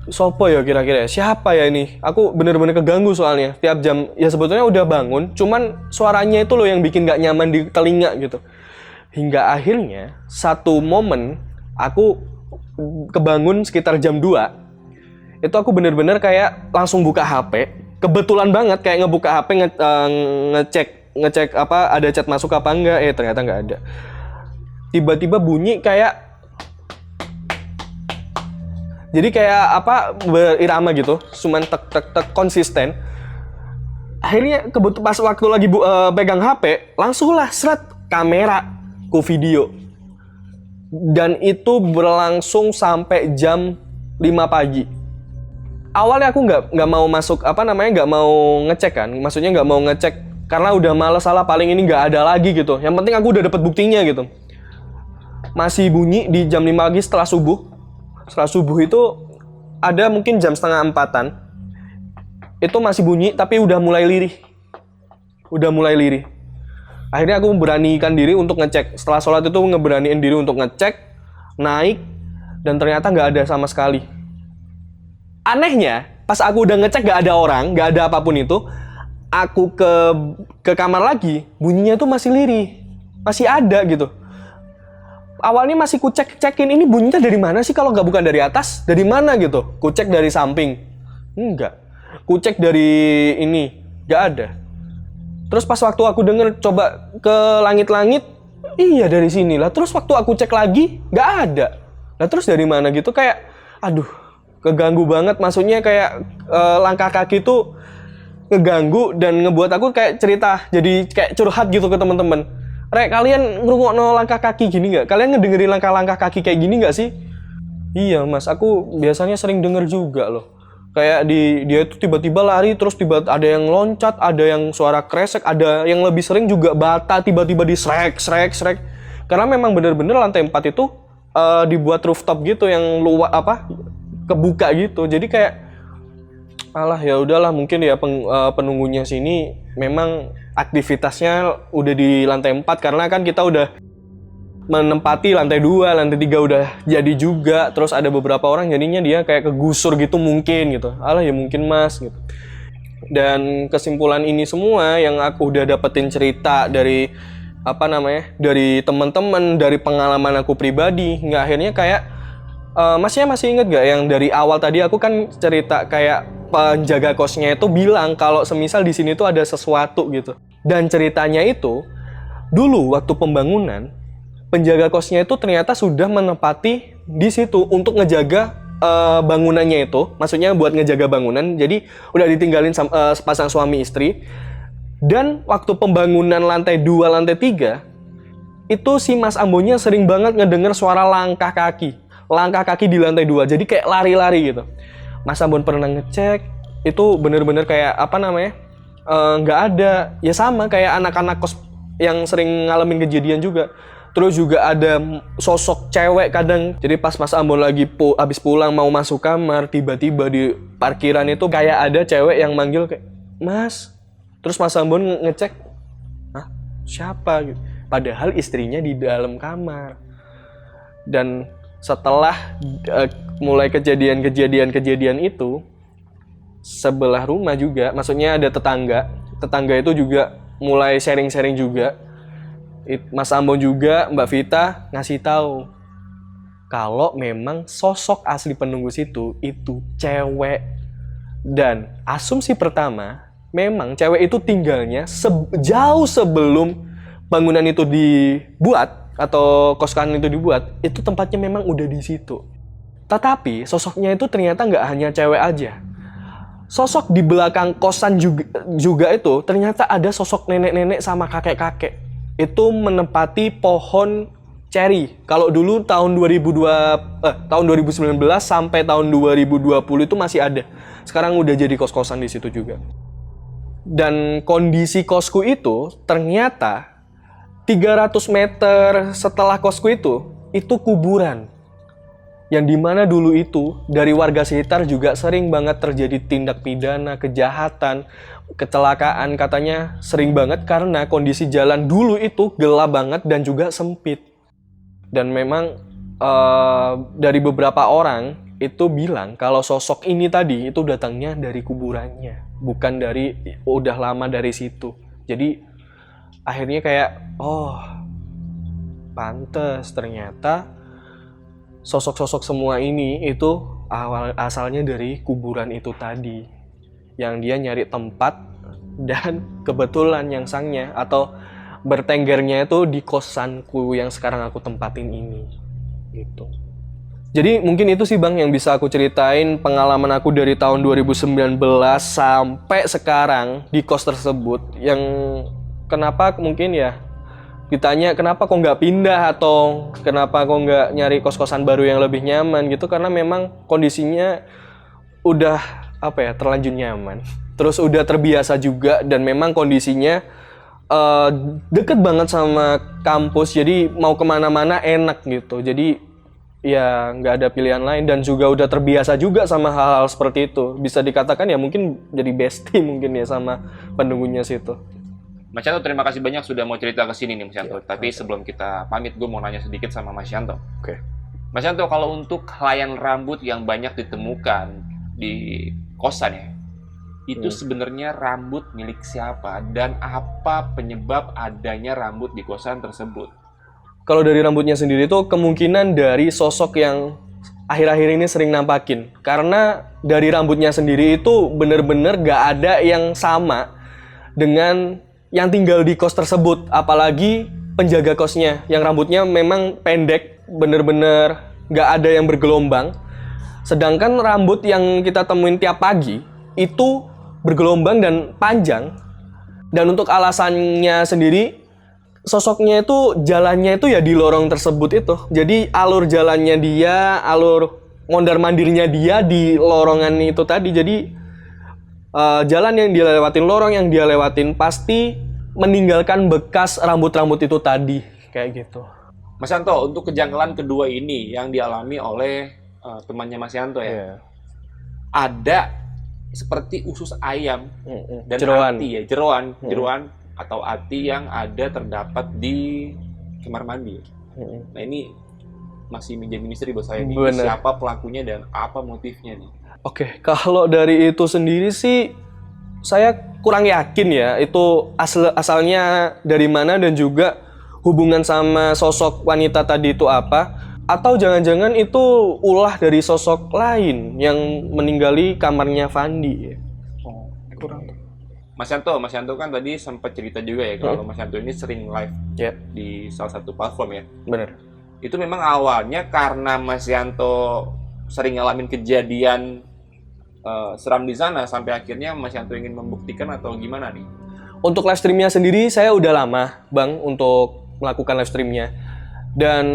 Sopo ya kira-kira, siapa ya ini? Aku bener-bener keganggu soalnya tiap jam. Ya sebetulnya udah bangun, cuman suaranya itu loh yang bikin nggak nyaman di telinga gitu. Hingga akhirnya satu momen aku kebangun sekitar jam 2. Itu aku bener-bener kayak langsung buka HP. Kebetulan banget kayak ngebuka HP ngecek apa ada chat masuk apa enggak, ternyata enggak ada. Tiba-tiba bunyi kayak, jadi kayak apa, berirama gitu, cuman tek konsisten. Akhirnya pas waktu lagi pegang HP, langsunglah seret kamera ku video. Dan itu berlangsung sampai jam 5 pagi. Awalnya aku nggak mau masuk nggak mau ngecek kan, maksudnya nggak mau ngecek karena udah males, paling ini nggak ada lagi gitu. Yang penting aku udah dapet buktinya gitu. Masih bunyi di jam 5 pagi setelah subuh. Setelah subuh itu ada mungkin jam setengah 4-an. Itu masih bunyi tapi udah mulai lirih. Akhirnya aku memberanikan diri untuk ngecek. Setelah sholat itu ngeberaniin diri untuk ngecek, naik, dan ternyata nggak ada sama sekali. Anehnya, pas aku udah ngecek nggak ada orang, nggak ada apapun itu, aku ke kamar lagi, bunyinya tuh masih lirih, masih ada gitu. Awalnya masih ku cekin ini bunyinya dari mana sih kalau nggak bukan dari atas, dari mana gitu. Ku cek dari samping, enggak. Ku cek dari ini, nggak ada. Terus pas waktu aku denger coba ke langit-langit, iya dari sini lah. Terus waktu aku cek lagi, nggak ada. Nah terus dari mana gitu, kayak aduh, keganggu banget. Maksudnya kayak langkah kaki tuh ngeganggu dan ngebuat aku kayak cerita, jadi kayak curhat gitu ke teman-teman. Rek, kalian ngerungokno langkah kaki gini nggak? Kalian ngedengerin langkah-langkah kaki kayak gini nggak sih? Iya mas, aku biasanya sering denger juga loh. Kayak dia itu tiba-tiba lari, terus ada yang loncat, ada yang suara kresek, ada yang lebih sering juga bata tiba-tiba di srek. Karena memang bener-bener lantai 4 itu dibuat rooftop gitu yang luas kebuka gitu. Jadi kayak alah ya udahlah, mungkin ya penunggunya sini memang aktivitasnya udah di lantai 4 karena kan kita udah menempati lantai 2, lantai 3 udah jadi juga. Terus ada beberapa orang jadinya dia kayak kegusur gitu mungkin gitu. Alah ya mungkin mas gitu. Dan kesimpulan ini semua yang aku udah dapetin cerita dari dari teman-teman, dari pengalaman aku pribadi, nggak akhirnya kayak masnya masih inget gak yang dari awal tadi aku kan cerita kayak penjaga kosnya itu bilang kalau semisal di sini tuh ada sesuatu gitu. Dan ceritanya itu dulu waktu pembangunan penjaga kosnya itu ternyata sudah menempati di situ untuk ngejaga bangunannya itu, maksudnya buat ngejaga bangunan. Jadi udah ditinggalin sepasang suami istri. Dan waktu pembangunan lantai 2, lantai 3 itu si Mas Ambonya sering banget ngedenger suara langkah kaki di lantai 2. Jadi kayak lari-lari gitu. Mas Ambon pernah ngecek, itu bener-bener kayak nggak ada. Ya sama kayak anak-anak kos yang sering ngalamin kejadian juga. Terus juga ada sosok cewek kadang. Jadi pas Mas Ambon lagi habis pulang mau masuk kamar, tiba-tiba di parkiran itu kayak ada cewek yang manggil kayak, "Mas." Terus Mas Ambon ngecek, "Hah? Siapa?" gitu. Padahal istrinya di dalam kamar. Dan setelah mulai kejadian itu, sebelah rumah juga, maksudnya ada tetangga itu juga mulai sharing-sharing juga. Mas Ambon juga, Mbak Vita ngasih tahu kalau memang sosok asli penunggu situ itu cewek. Dan asumsi pertama, memang cewek itu tinggalnya jauh sebelum bangunan itu dibuat atau kosan itu dibuat, itu tempatnya memang udah di situ. Tetapi sosoknya itu ternyata nggak hanya cewek aja. Sosok di belakang kosan juga itu ternyata ada sosok nenek-nenek sama kakek-kakek. Itu menempati pohon ceri. Kalau dulu tahun 2019 sampai tahun 2020 itu masih ada. Sekarang udah jadi kos-kosan di situ juga. Dan kondisi kosku itu ternyata 300 meter setelah kosku itu kuburan. Yang dimana dulu itu dari warga sekitar juga sering banget terjadi tindak pidana, kejahatan, kecelakaan, katanya sering banget karena kondisi jalan dulu itu gelap banget dan juga sempit. Dan memang dari beberapa orang itu bilang kalau sosok ini tadi itu datangnya dari kuburannya, bukan dari udah lama dari situ. Jadi akhirnya kayak, oh pantes ternyata sosok-sosok semua ini itu asalnya dari kuburan itu tadi. Yang dia nyari tempat dan kebetulan yang sangnya atau bertenggernya itu di kosanku yang sekarang aku tempatin ini. Gitu. Jadi mungkin itu sih Bang yang bisa aku ceritain pengalaman aku dari tahun 2019 sampai sekarang di kos tersebut. Yang kenapa mungkin ya ditanya kenapa kok nggak pindah atau kenapa kok nggak nyari kos-kosan baru yang lebih nyaman gitu, karena memang kondisinya udah terlanjur nyaman, terus udah terbiasa juga, dan memang kondisinya deket banget sama kampus, jadi mau kemana-mana enak gitu. Jadi ya nggak ada pilihan lain, dan juga udah terbiasa juga sama hal-hal seperti itu. Bisa dikatakan ya mungkin jadi bestie mungkin ya sama penunggunya situ. Mas Yanto, terima kasih banyak sudah mau cerita ke sini nih Mas Yanto. Tapi sebelum kita pamit, gue mau nanya sedikit sama Mas Yanto. Oke. Mas Yanto, kalau untuk helaian rambut yang banyak ditemukan di kosan ya, itu sebenarnya rambut milik siapa dan apa penyebab adanya rambut di kosan tersebut? Kalau dari rambutnya sendiri itu kemungkinan dari sosok yang akhir-akhir ini sering nampakin. Karena dari rambutnya sendiri itu bener-bener gak ada yang sama dengan yang tinggal di kos tersebut, apalagi penjaga kosnya yang rambutnya memang pendek, bener-bener gak ada yang bergelombang. Sedangkan rambut yang kita temuin tiap pagi itu bergelombang dan panjang. Dan untuk alasannya sendiri, sosoknya itu jalannya itu ya di lorong tersebut itu. Jadi alur jalannya dia, alur mondar-mandirnya dia di lorongan itu tadi. Jadi jalan yang dia lewatin, lorong yang dia lewatin pasti meninggalkan bekas rambut-rambut itu tadi, kayak gitu. Mas Yanto, untuk kejanggalan kedua ini yang dialami oleh temannya Mas Yanto ya, Iya. ada seperti usus ayam dan Jeroan. ati ya, jeroan atau ati yang ada terdapat di kamar mandi. Nah ini masih menjadi misteri buat saya nih. Bener. Siapa pelakunya dan apa motifnya nih? Oke, kalau dari itu sendiri sih saya kurang yakin ya itu asalnya dari mana dan juga hubungan sama sosok wanita tadi itu apa, atau jangan-jangan itu ulah dari sosok lain yang meninggali kamarnya Fandi ya. Oh, kurang. Mas Yanto kan tadi sempat cerita juga ya kalau Mas Yanto ini sering live di salah satu platform ya. Bener. Itu memang awalnya karena Mas Yanto sering ngalamin kejadian seram di sana sampai akhirnya Mas Yanto ingin membuktikan atau gimana nih? Untuk live streamnya sendiri saya udah lama Bang untuk melakukan live streamnya, dan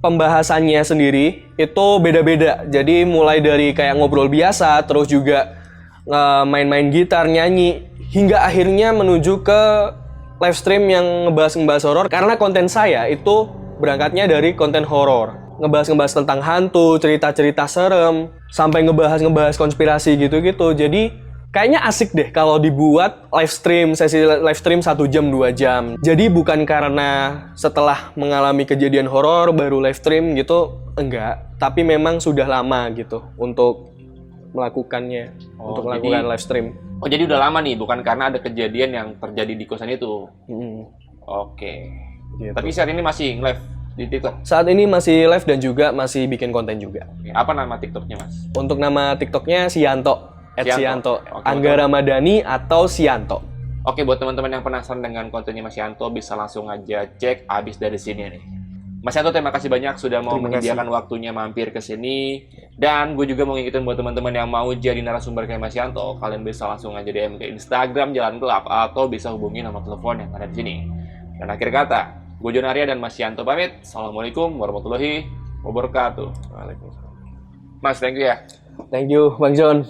pembahasannya sendiri itu beda-beda. Jadi mulai dari kayak ngobrol biasa, terus juga main-main gitar, nyanyi, hingga akhirnya menuju ke live stream yang ngebahas horor, karena konten saya itu berangkatnya dari konten horor, ngebahas tentang hantu, cerita-cerita serem, sampai ngebahas konspirasi gitu-gitu. Jadi kayaknya asik deh kalau dibuat live stream, sesi live stream 1 jam 2 jam. Jadi bukan karena setelah mengalami kejadian horor baru live stream gitu, enggak, tapi memang sudah lama gitu untuk melakukannya, untuk melakukan live stream. Oh, jadi udah lama nih, bukan karena ada kejadian yang terjadi di kosan itu. Oke. Gitu. Tapi saat ini masih live di TikTok? Saat ini masih live dan juga masih bikin konten juga. Apa nama TikToknya, Mas? Untuk nama TikToknya Sianto. @Sianto. Oke, Angga Ramadhani atau Sianto. Oke, buat teman-teman yang penasaran dengan kontennya Mas Yanto, bisa langsung aja cek abis dari sini nih. Mas Yanto, terima kasih banyak sudah mau menyediakan waktunya mampir ke sini. Dan gue juga mau ngingetin buat teman-teman yang mau jadi narasumber kayak Mas Yanto, kalian bisa langsung aja DM ke Instagram Jalan Gelap atau bisa hubungi nomor telepon yang ada di sini. Dan akhir kata, gue Jon Arya dan Mas Yanto pamit. Assalamualaikum warahmatullahi wabarakatuh. Waalaikumsalam. Mas, thank you ya. Thank you, Bang John.